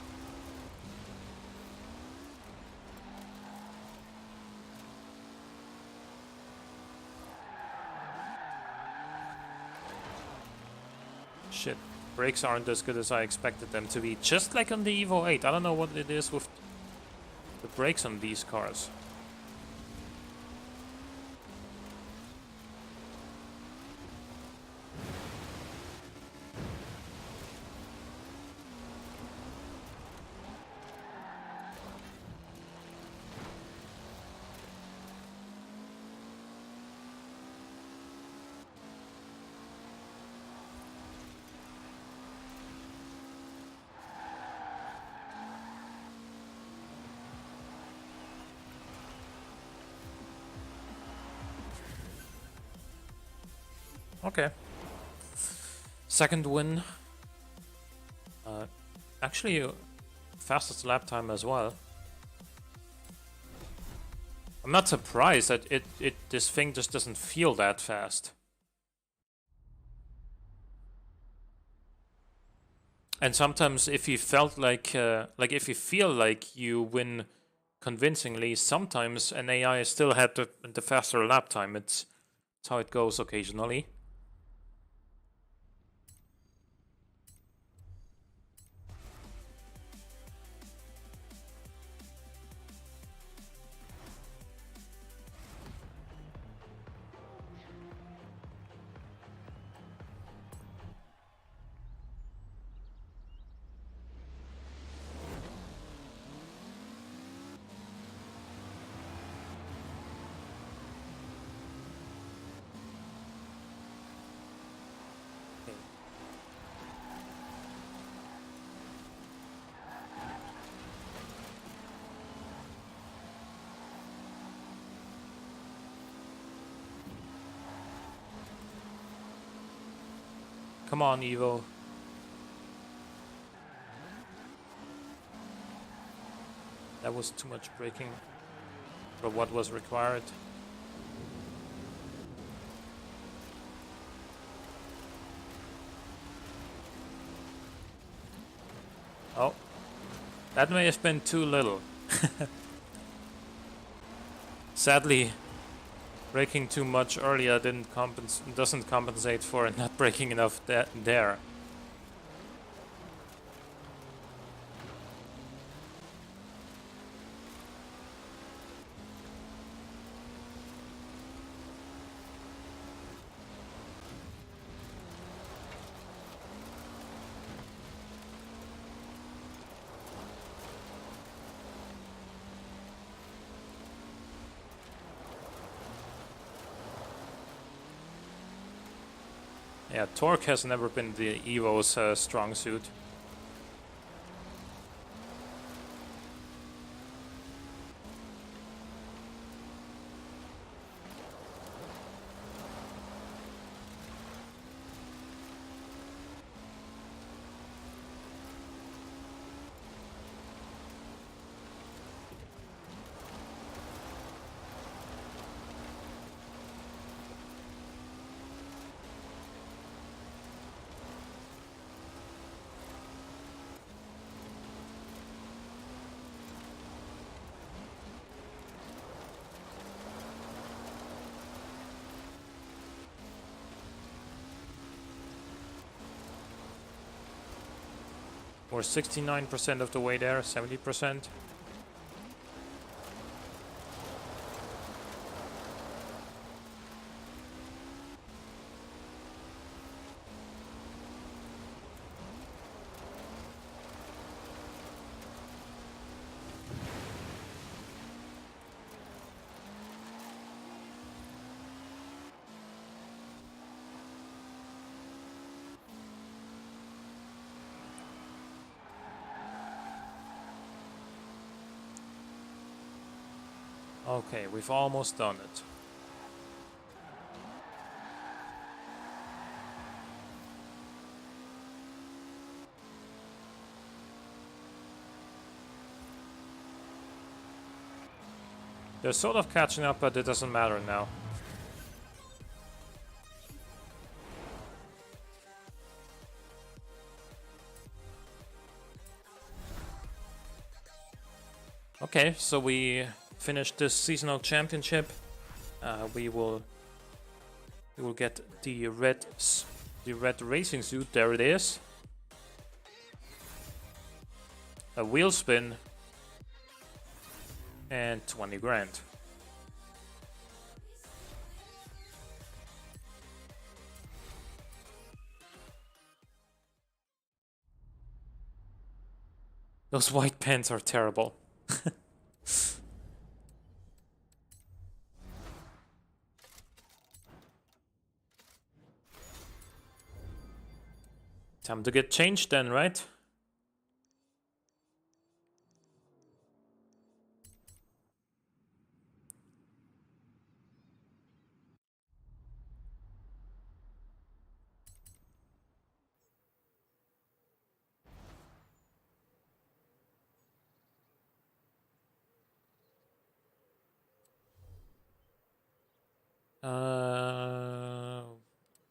Shit. Brakes aren't as good as I expected them to be. Just like on the Evo 8. I don't know what it is with the brakes on these cars. Okay. Second win. Actually, fastest lap time as well. I'm not surprised that this thing just doesn't feel that fast. And sometimes if you felt like if you feel like you win convincingly, sometimes an AI still had the faster lap time. It's how it goes occasionally. Come on, Evo. That was too much braking for what was required. Oh, that may have been too little. Sadly, braking too much earlier doesn't compensate for not braking enough there. Yeah, torque has never been the Evo's strong suit. We're 69% of the way there, 70%. Okay, we've almost done it. They're sort of catching up, but it doesn't matter now. Okay, so we finished this seasonal championship. We will get the red racing suit. There it is. A wheel spin and 20 grand. Those white pants are terrible. Time to get changed then, right?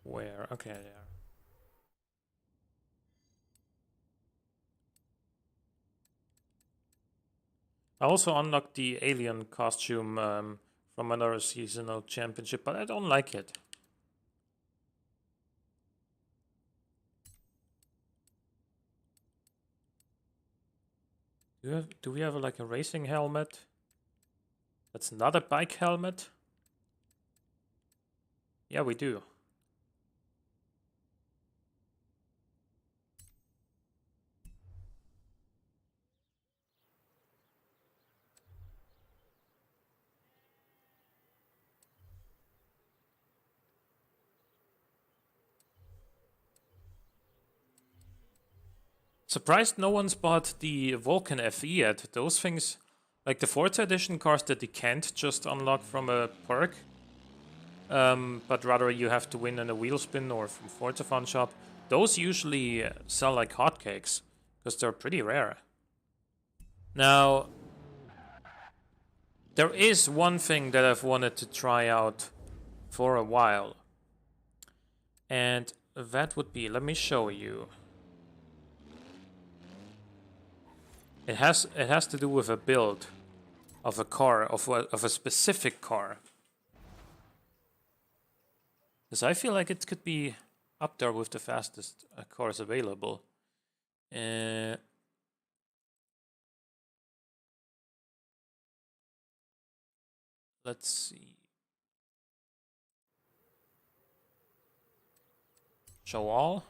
Where? Okay, yeah. I also unlocked the alien costume from another seasonal championship, but I don't like it. Do we have like a racing helmet? That's not a bike helmet? Yeah, we do. Surprised no one's bought the Vulcan FE yet. Those things, like the Forza Edition cars that you can't just unlock from a perk, but rather you have to win in a wheel spin or from Forza Fun Shop. Those usually sell like hotcakes because they're pretty rare. Now, there is one thing that I've wanted to try out for a while, and that would be, let me show you. It has to do with a build of a car, of a specific car. Because I feel like it could be up there with the fastest cars available. Let's see. Show all.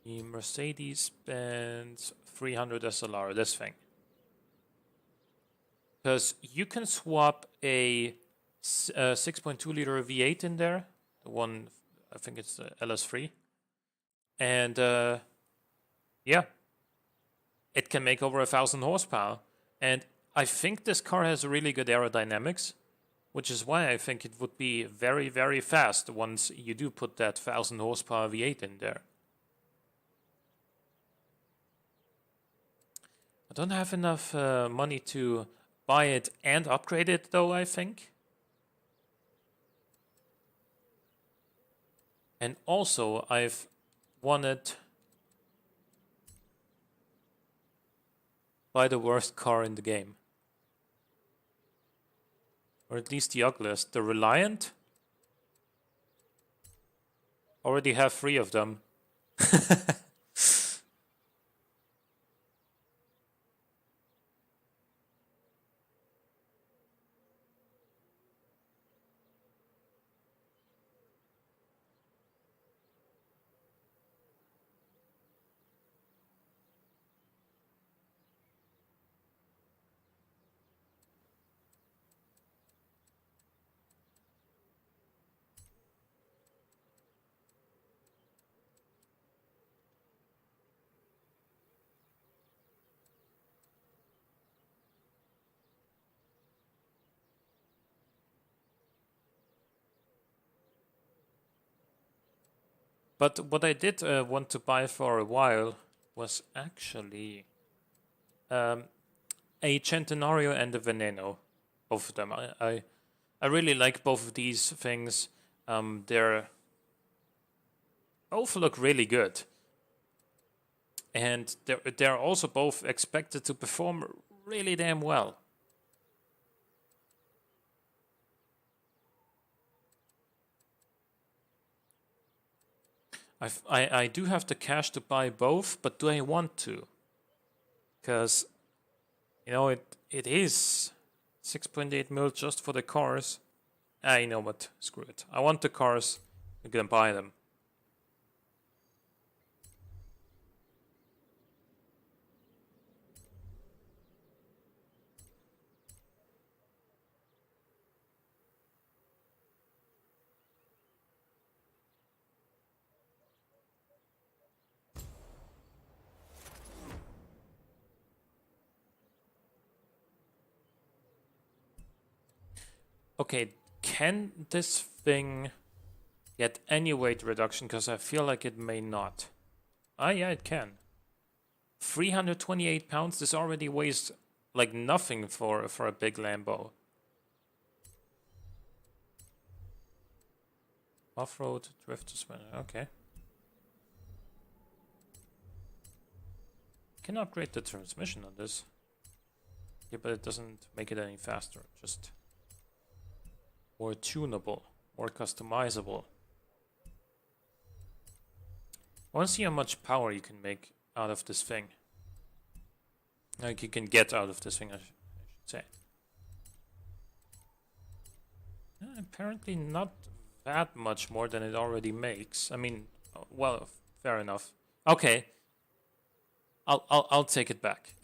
The Mercedes-Benz 300 SLR, this thing. Because you can swap a 6.2 liter V8 in there, the one, I think it's the LS3, and yeah, it can make over 1,000 horsepower. And I think this car has really good aerodynamics, which is why I think it would be very, very fast once you do put that 1,000 horsepower V8 in there. I don't have enough money to buy it and upgrade it, though, I think. And also, I've wanted buy the worst car in the game. Or at least the ugliest. The Reliant? Already have 3 of them. But what I did want to buy for a while was actually a Centenario and a Veneno, both of them. I really like both of these things. They're both look really good, and they're also both expected to perform really damn well. I do have the cash to buy both, but do I want to? Because, you know, it is 6.8 mil just for the cars. You know what? Screw it. I want the cars. I'm gonna buy them. Okay, can this thing get any weight reduction? Because I feel like it may not. Yeah, it can. 328 pounds. This already weighs like nothing for a big Lambo. Off-road, drift suspension. Okay. Can upgrade the transmission on this. Yeah, but it doesn't make it any faster. Just more tunable, more customizable. I want to see how much power you can make out of this thing. Like you can get out of this thing, I should say. Apparently not that much more than it already makes. I mean, well, fair enough. Okay, I'll take it back.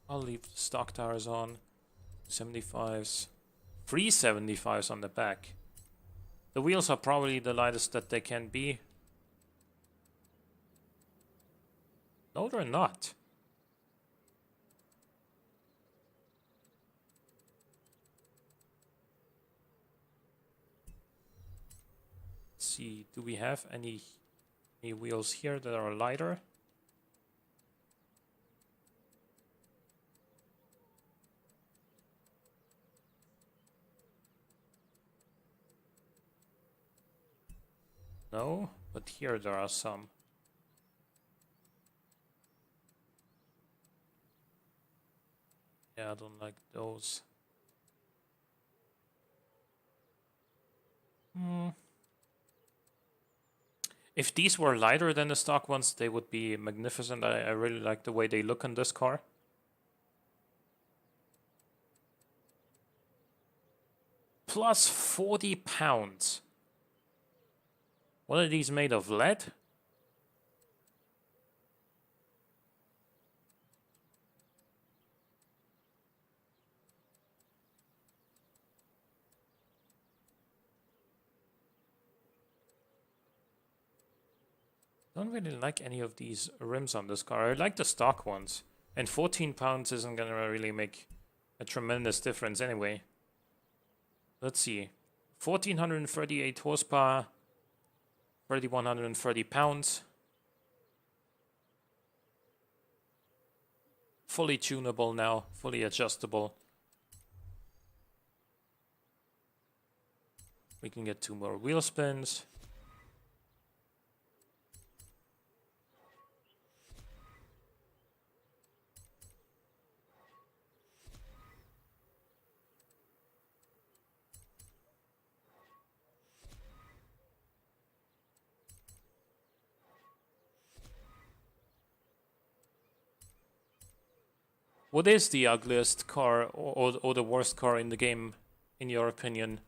I'll leave the stock tires on. 75s. 375s on the back. The wheels are probably the lightest that they can be. No, they're not. Let's see, do we have any wheels here that are lighter? No, but here there are some. Yeah, I don't like those. If these were lighter than the stock ones, they would be magnificent. I really like the way they look on this car. Plus 40 pounds. What are these made of? Lead? Don't really like any of these rims on this car. I like the stock ones. And 14 pounds isn't gonna really make a tremendous difference anyway. Let's see. 1438 horsepower. 3130 pounds. Fully tunable now. Fully adjustable. We can get 2 more wheel spins. What is the ugliest car or the worst car in the game, in your opinion?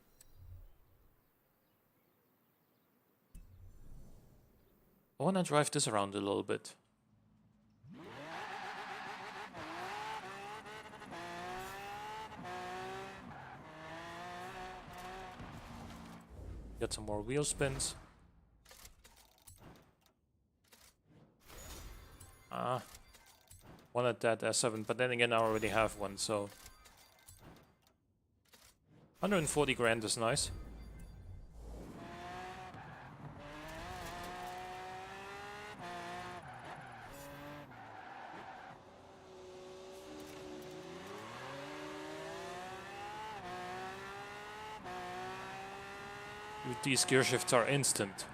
I want to drive this around a little bit. Get some more wheel spins. Wanted that S7, but then again I already have one, so 140 grand is nice. These gear shifts are instant.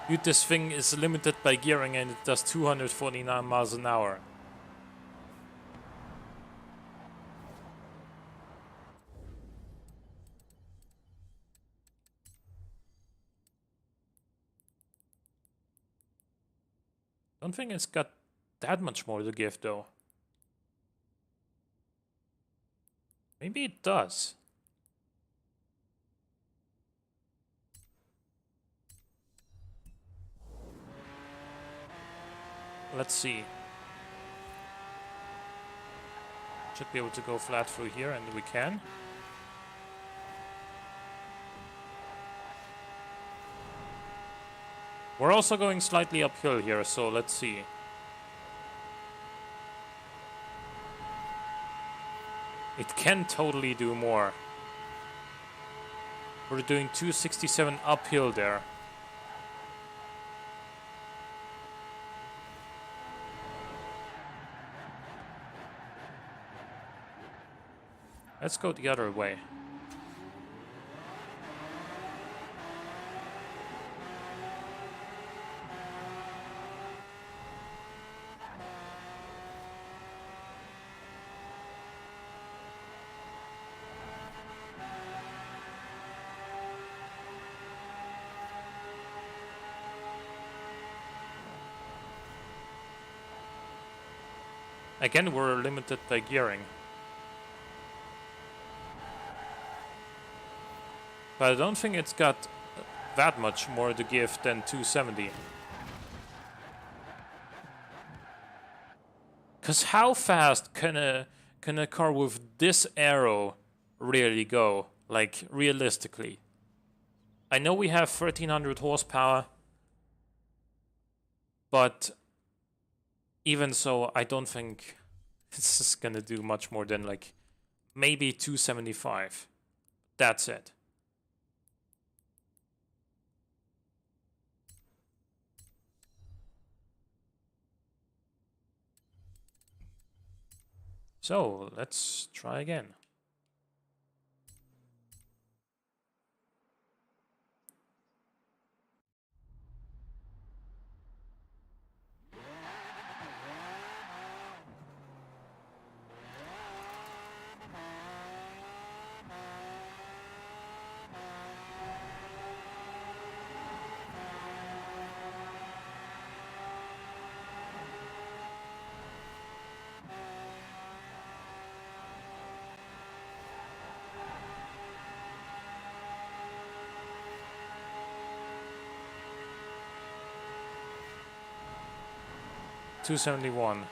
Dude, this thing is limited by gearing and it does 249 miles an hour. Don't think it's got that much more to give though. Maybe it does. Let's see. Should be able to go flat through here, and we can. We're also going slightly uphill here, so let's see. It can totally do more. We're doing 267 uphill there. Let's go the other way. Again, we're limited by gearing. But I don't think it's got that much more to give than 270. Because how fast can a car with this aero really go? Like, realistically. I know we have 1300 horsepower, but even so, I don't think it's just gonna do much more than like maybe 275. That's it. So let's try again. $271.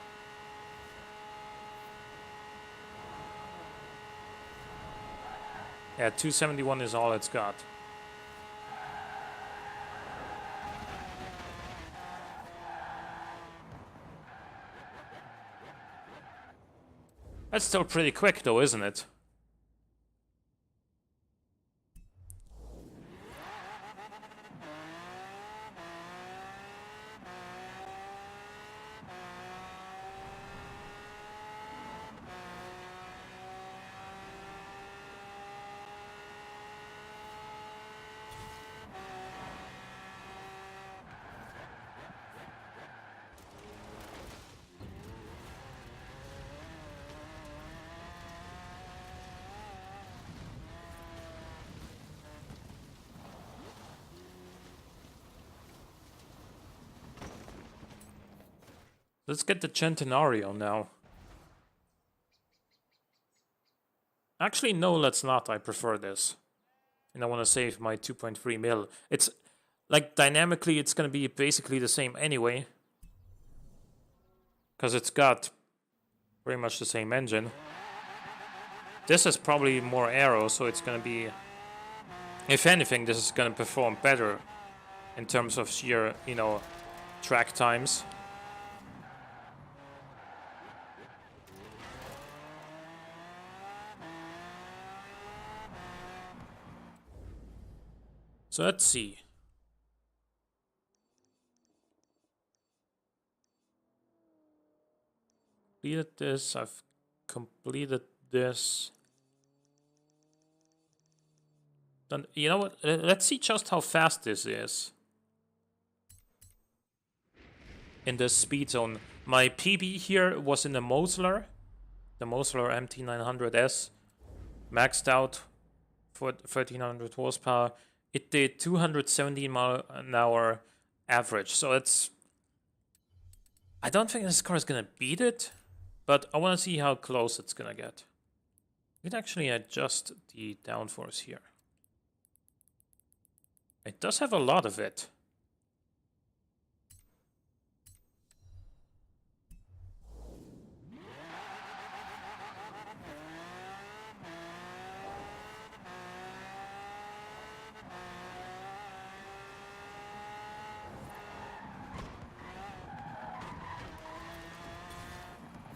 Yeah, 271 is all it's got. That's still pretty quick though, isn't it? Let's get the Centenario now. Actually, no, let's not. I prefer this. And I want to save my 2.3 mil. It's like dynamically, it's going to be basically the same anyway. Because it's got pretty much the same engine. This is probably more aero, so it's going to be... If anything, this is going to perform better in terms of sheer, you know, track times. So let's see. Completed this. I've completed this. Then, you know what? Let's see just how fast this is. In the speed zone. My PB here was in the Mosler MT900S. Maxed out for 1300 horsepower. It did 217 mile an hour average. So it's... I don't think this car is going to beat it. But I want to see how close it's going to get. We can actually adjust the downforce here. It does have a lot of it.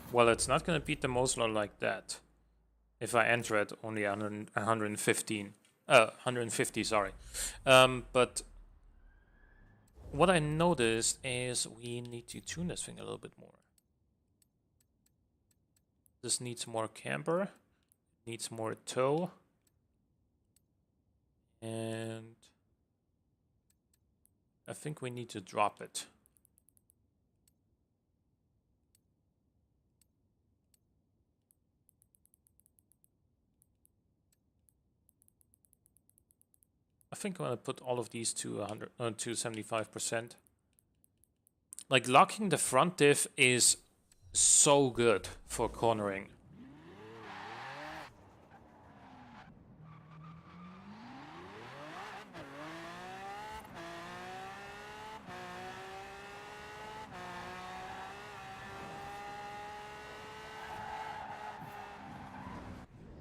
Well, it's not going to beat the Mosler like that. If I enter it only 115. 150, sorry. But what I noticed is we need to tune this thing a little bit more. This needs more camber. Needs more toe. And I think we need to drop it. I think I'm gonna put all of these to 75%. Like locking the front diff is so good for cornering. .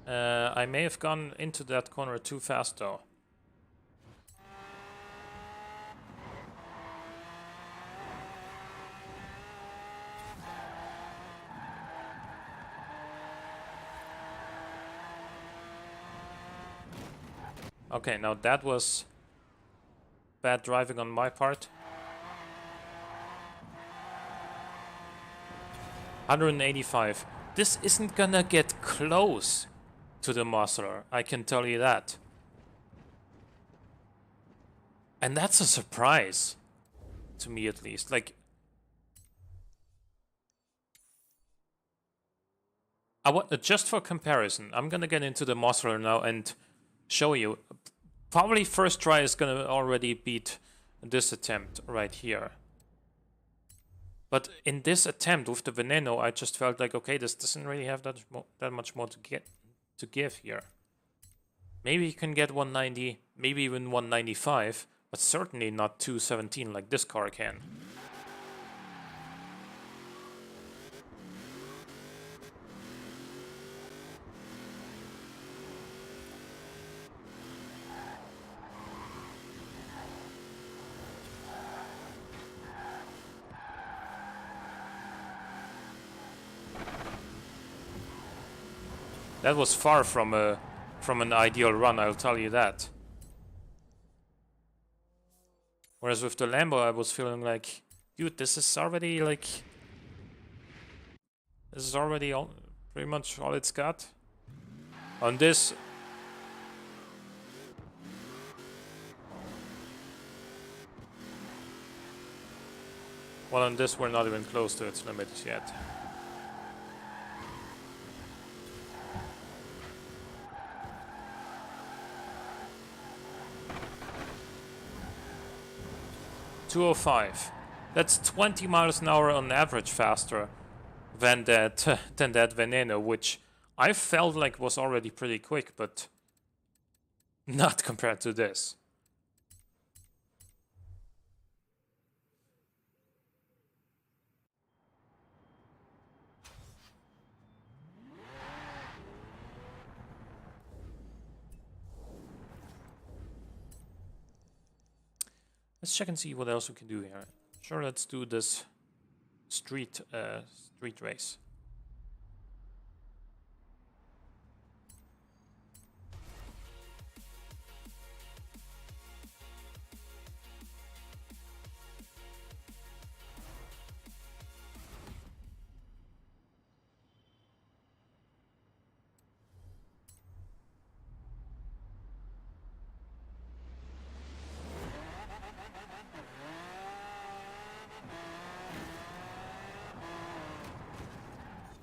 I may have gone into that corner too fast though. Okay, now that was bad driving on my part. 185. This isn't gonna get close to the Muscle, I can tell you that. And that's a surprise. To me at least. Like, just for comparison, I'm gonna get into the Muscle now and show you. Probably first try is gonna already beat this attempt right here. But in this attempt with the Veneno, I just felt like, okay, this doesn't really have that much more to give here. Maybe you can get 190, maybe even 195, but certainly not 217 like this car can. That was far from an ideal run, I'll tell you that. Whereas with the Lambo, I was feeling like, dude, this is already like, this is already pretty much all it's got. On this, well, on this we're not even close to its limits yet. .205. That's 20 miles an hour on average faster than that Veneno, which I felt like was already pretty quick, but not compared to this. Let's check and see what else we can do here. Sure, let's do this street race.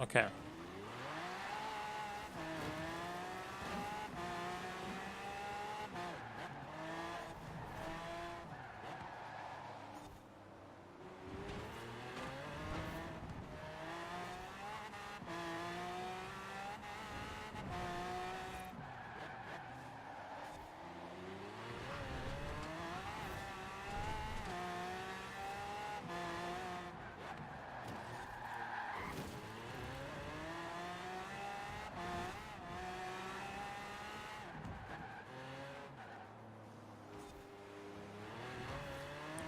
Okay.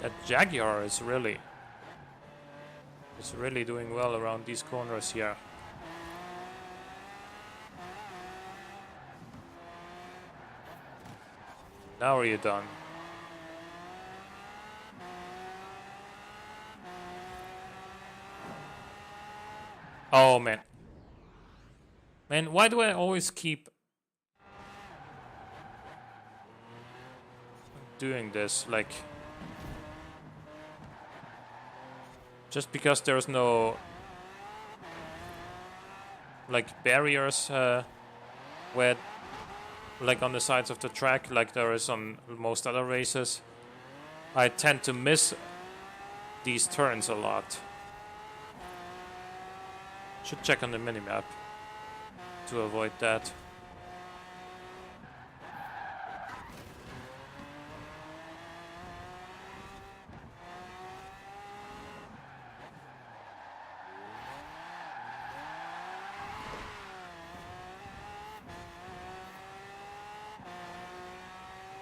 That Jaguar is really doing well around these corners here. Now are you done? Oh man. Man, why do I always keep doing this? Like, just because there's no like barriers where, like on the sides of the track, like there is on most other races, I tend to miss these turns a lot. Should check on the minimap to avoid that.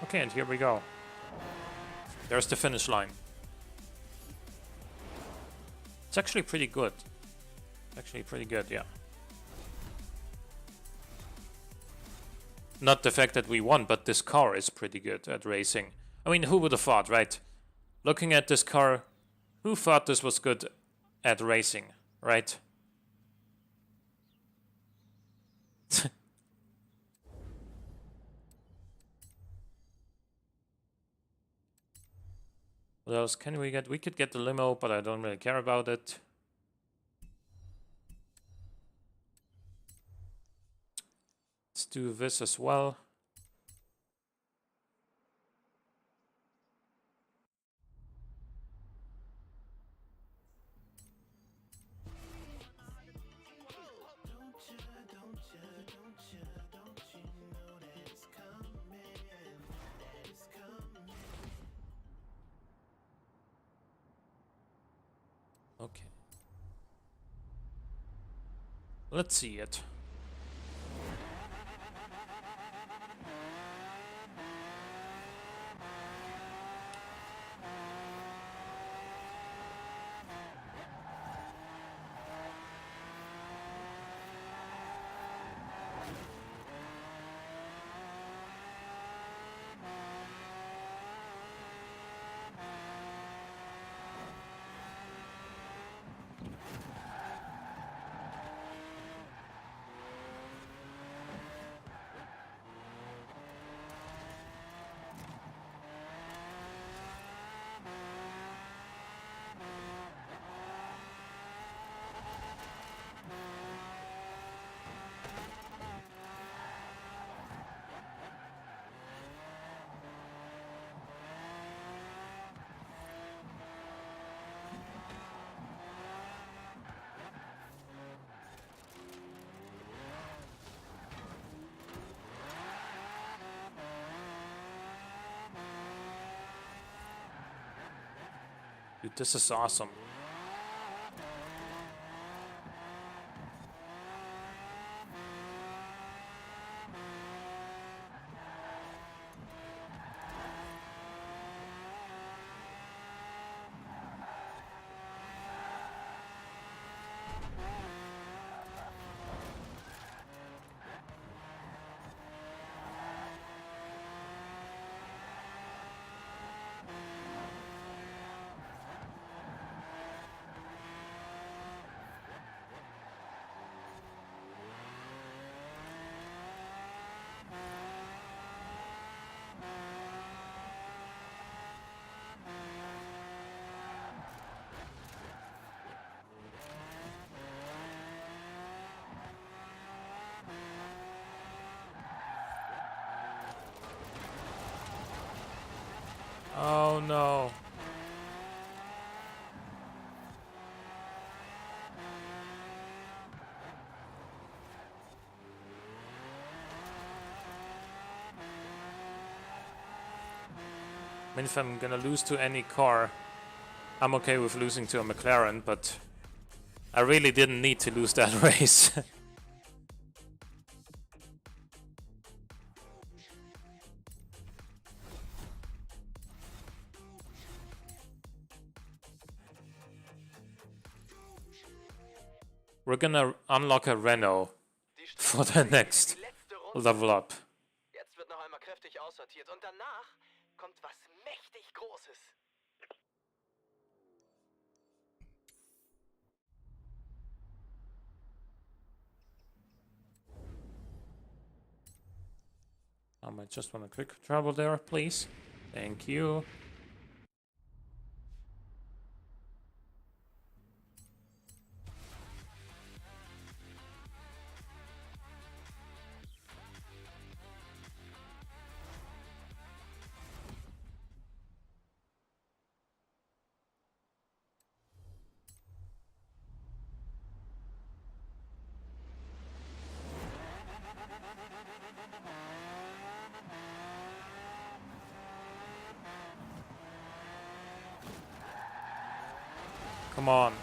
Okay, and here we go. There's the finish line. It's actually pretty good. Actually pretty good, yeah. Not the fact that we won, but this car is pretty good at racing. I mean, who would have thought, right? Looking at this car, who thought this was good at racing, right? What else can we get? We could get the limo, but I don't really care about it. Let's do this as well. Okay. Let's see it. Dude, this is awesome. Oh no. I mean, if I'm gonna lose to any car, I'm okay with losing to a McLaren, but I really didn't need to lose that race. We're gonna unlock a Renault for the next level up. Jetzt wird noch einmal kräftig aussortiert und danach kommt was mächtig Großes. I might just want a quick travel there, please. Thank you. Come on.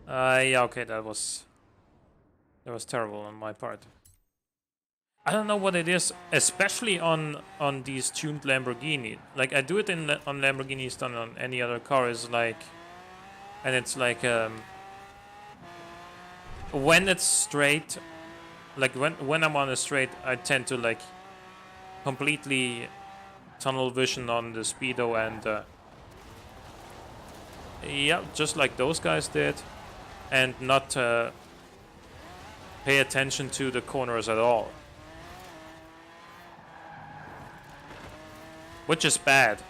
Yeah, okay, that was That was terrible on my part. I don't know what it is, especially on these tuned Lamborghini. Like I do it on Lamborghinis than on any other car. Is like, and it's like when it's straight, like when I'm on a straight, I tend to like completely tunnel vision on the speedo and yeah, just like those guys did, and not pay attention to the corners at all. Which is bad.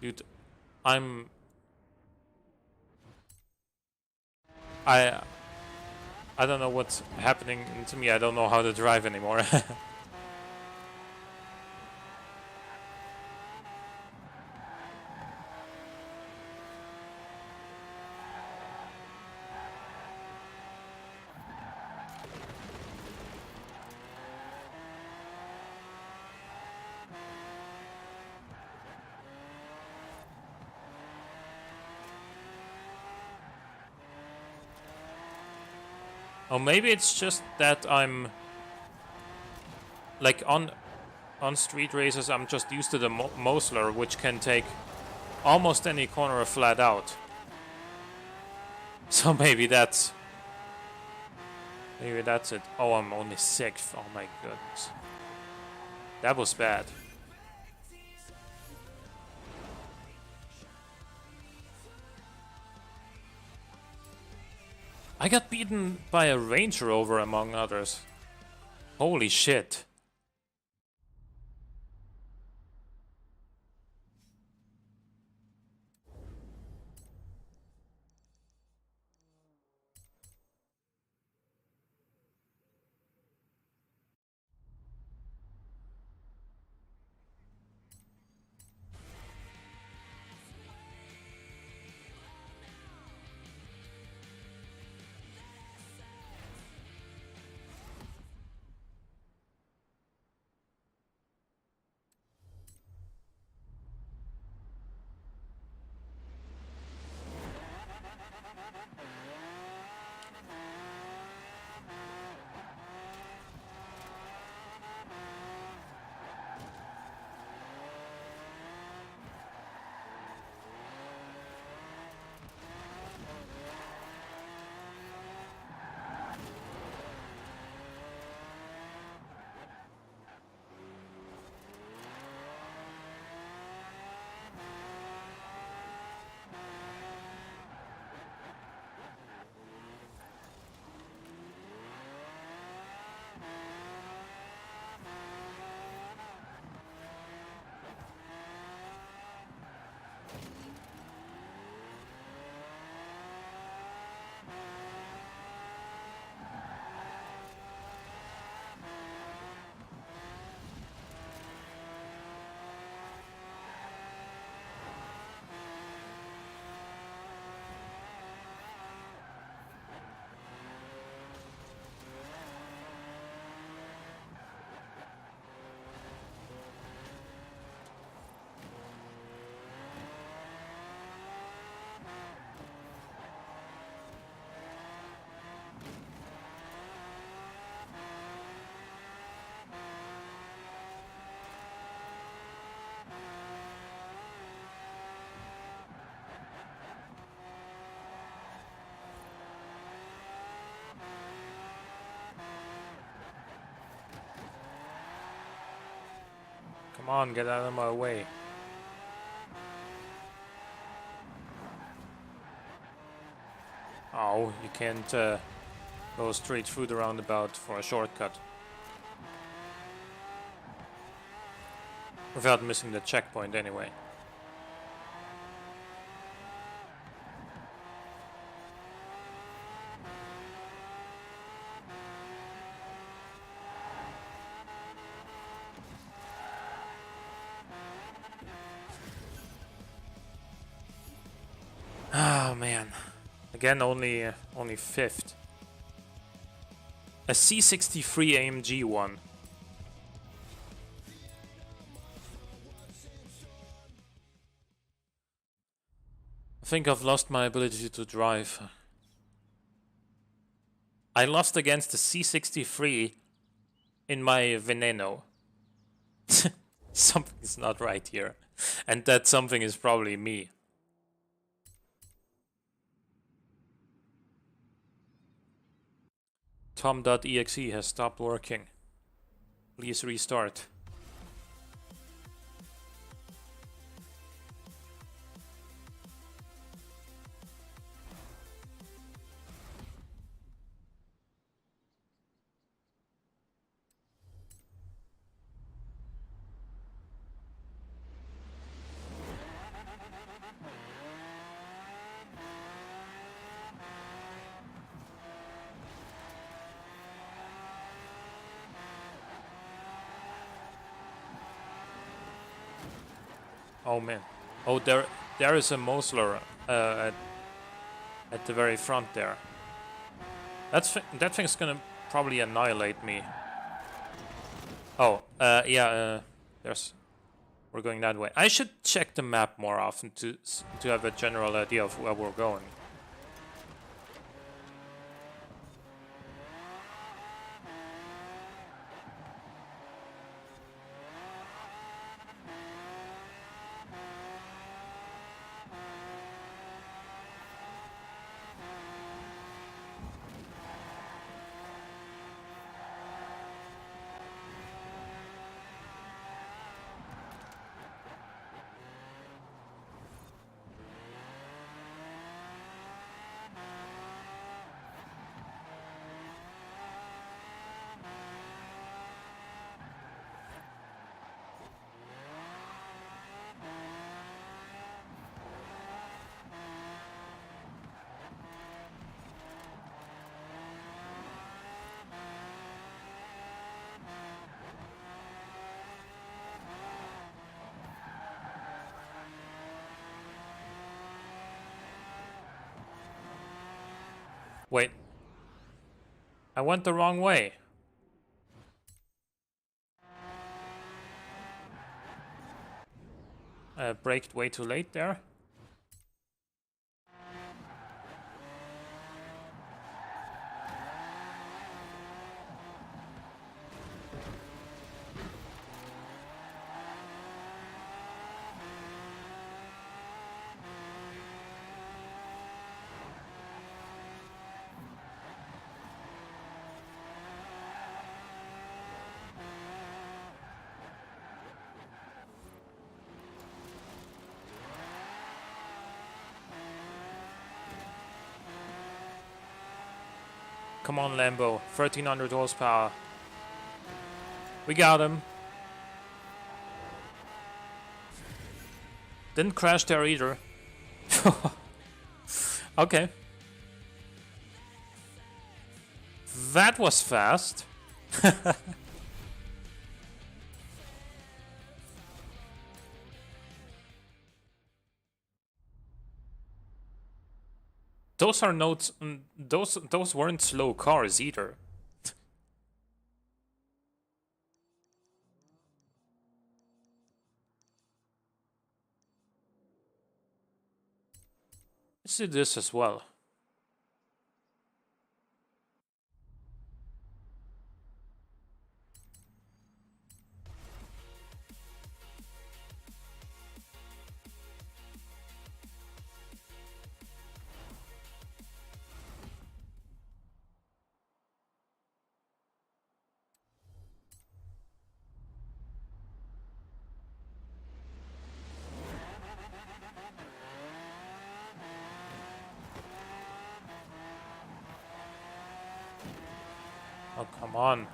Dude, I don't know what's happening to me. I don't know how to drive anymore. Or maybe it's just that I'm like on street races. I'm just used to the Mosler, which can take almost any corner flat out. So maybe that's it. Oh, I'm only 6th. Oh my goodness, that was bad. I got beaten by a Range Rover among others. Holy shit. Come on, get out of my way. Oh, you can't go straight through the roundabout for a shortcut. Without missing the checkpoint anyway. Oh man. Again, only 5th. A C63 AMG one. I think I've lost my ability to drive. I lost against the C63 in my Veneno. Something's not right here. And that something is probably me. Tom.exe has stopped working. Please restart. Oh man. Oh, there is a Mosler at the very front there. That thing's gonna probably annihilate me. Oh, yeah, we're going that way. I should check the map more often to have a general idea of where we're going. Wait. I went the wrong way. Braked way too late there. Come on, Lambo. 1300 horsepower. We got him. Didn't crash there either. Okay. That was fast. Those are not those weren't slow cars either. Let's do this as well. Oh, come on.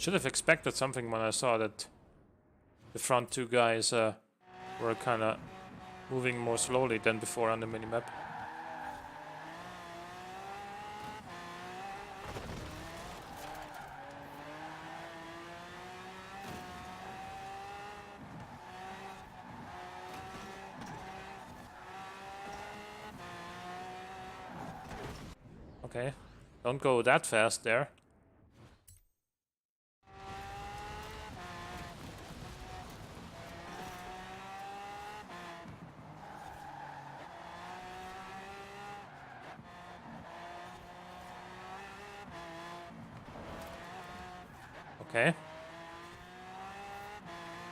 Should have expected something when I saw that the front two guys were kind of moving more slowly than before on the minimap. Okay, don't go that fast there. Okay.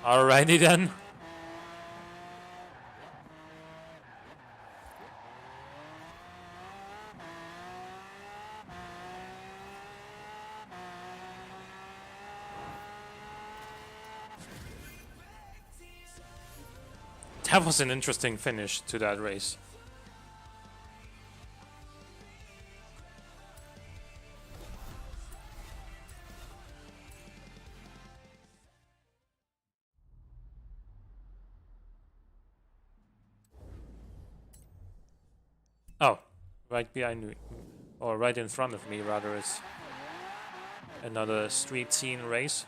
Alrighty then. That was an interesting finish to that race. Oh, right behind me, or right in front of me rather, is another street scene race.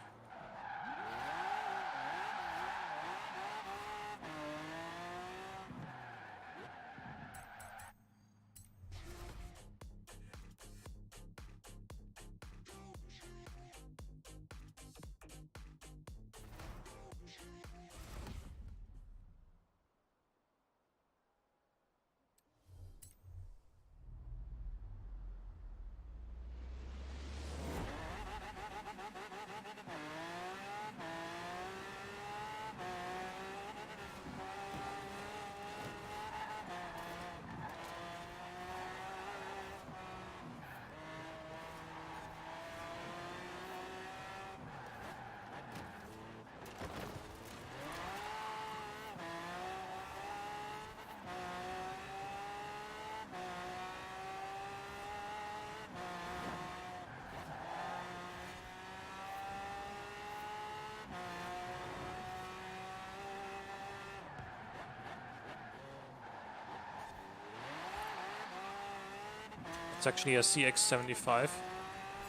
It's actually a CX-75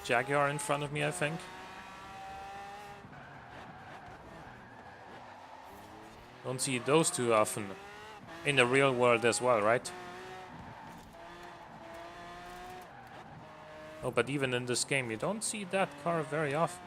Jaguar in front of me, I think. Don't see those too often in the real world as well, right? Oh, but even in this game, you don't see that car very often.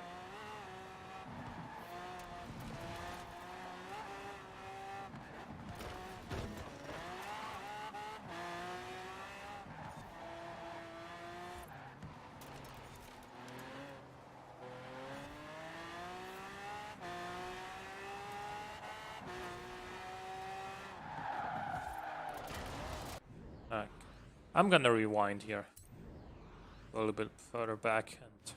I'm gonna rewind here a little bit further back and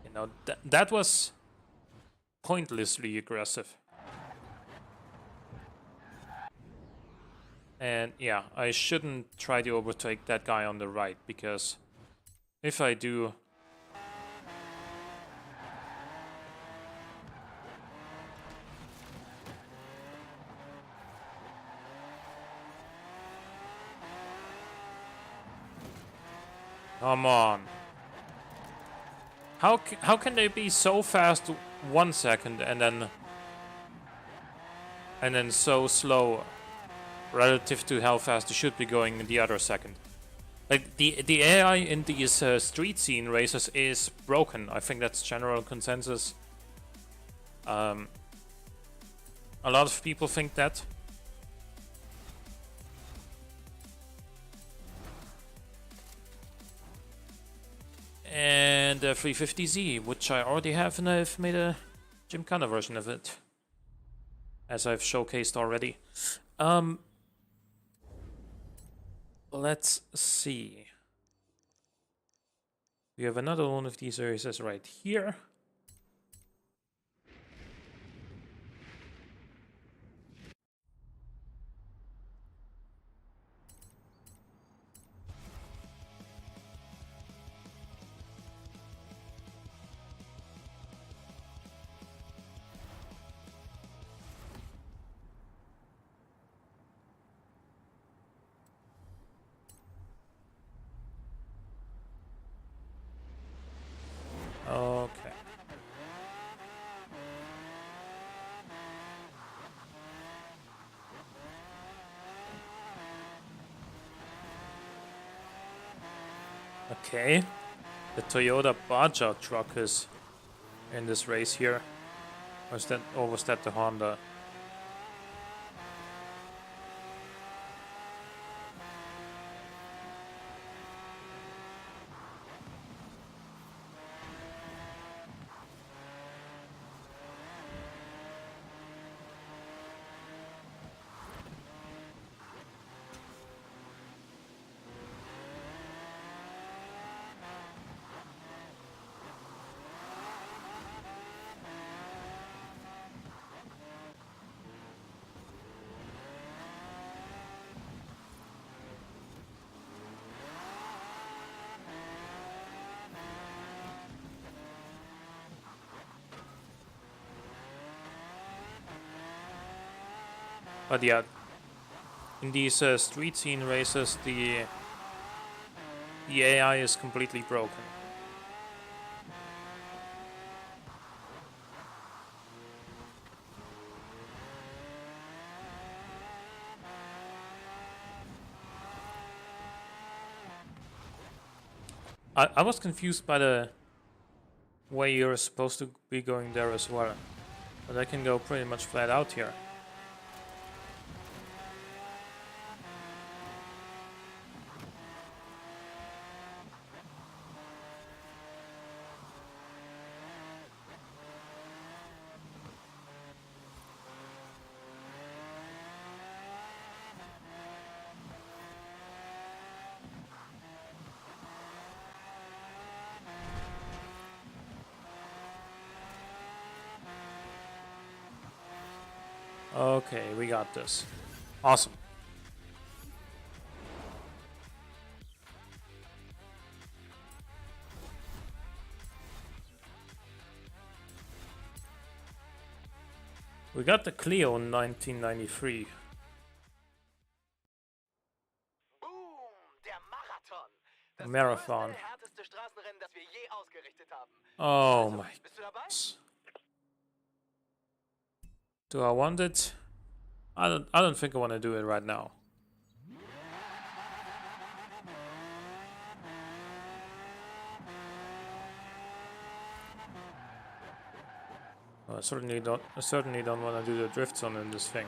you know, that was pointlessly aggressive. And yeah, I shouldn't try to overtake that guy on the right, because if I do... Come on. How can they be so fast 1 second and then so slow relative to how fast they should be going in the other second? Like, the AI in these street scene races is broken. I think that's general consensus. A lot of people think that. And the 350Z, which I already have, and I've made a Gymkhana version of it, as I've showcased already. Let's see. We have another one of these races right here. Okay. Okay. The Toyota Baja truck is in this race here. Or was that the Honda? But yeah, in these street scene races, the AI is completely broken. I was confused by the way you're supposed to be going there as well. But I can go pretty much flat out here. Okay, we got this. Awesome. We got the Clio in 1993. Boom, der Marathon. Das Marathon. größte, härteste Straßenrennen, das wir je ausgerichtet haben. Oh Also, my. bist du dabei? Do I want it? I don't think I want to do it right now. Well, I certainly don't want to do the drift zone in this thing.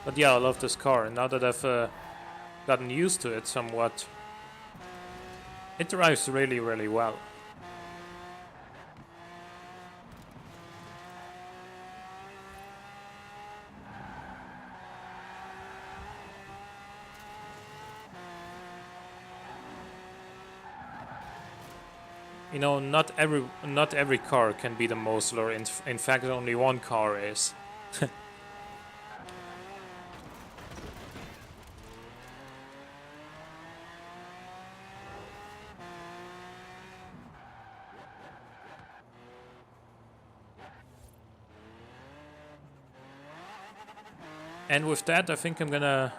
But yeah, I love this car, and now that I've gotten used to it somewhat, it drives really, really well. You know, not every car can be the Mosler. In fact, only one car is. And with that, I think I'm gonna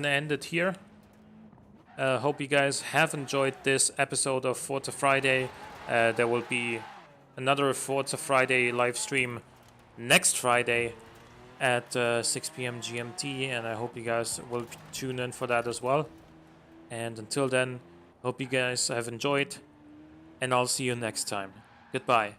end it here. Hope you guys have enjoyed this episode of Forza Friday. There will be another Forza Friday live stream next Friday at 6 p.m. GMT, and I hope you guys will tune in for that as well. And until then, hope you guys have enjoyed, and I'll see you next time. Goodbye.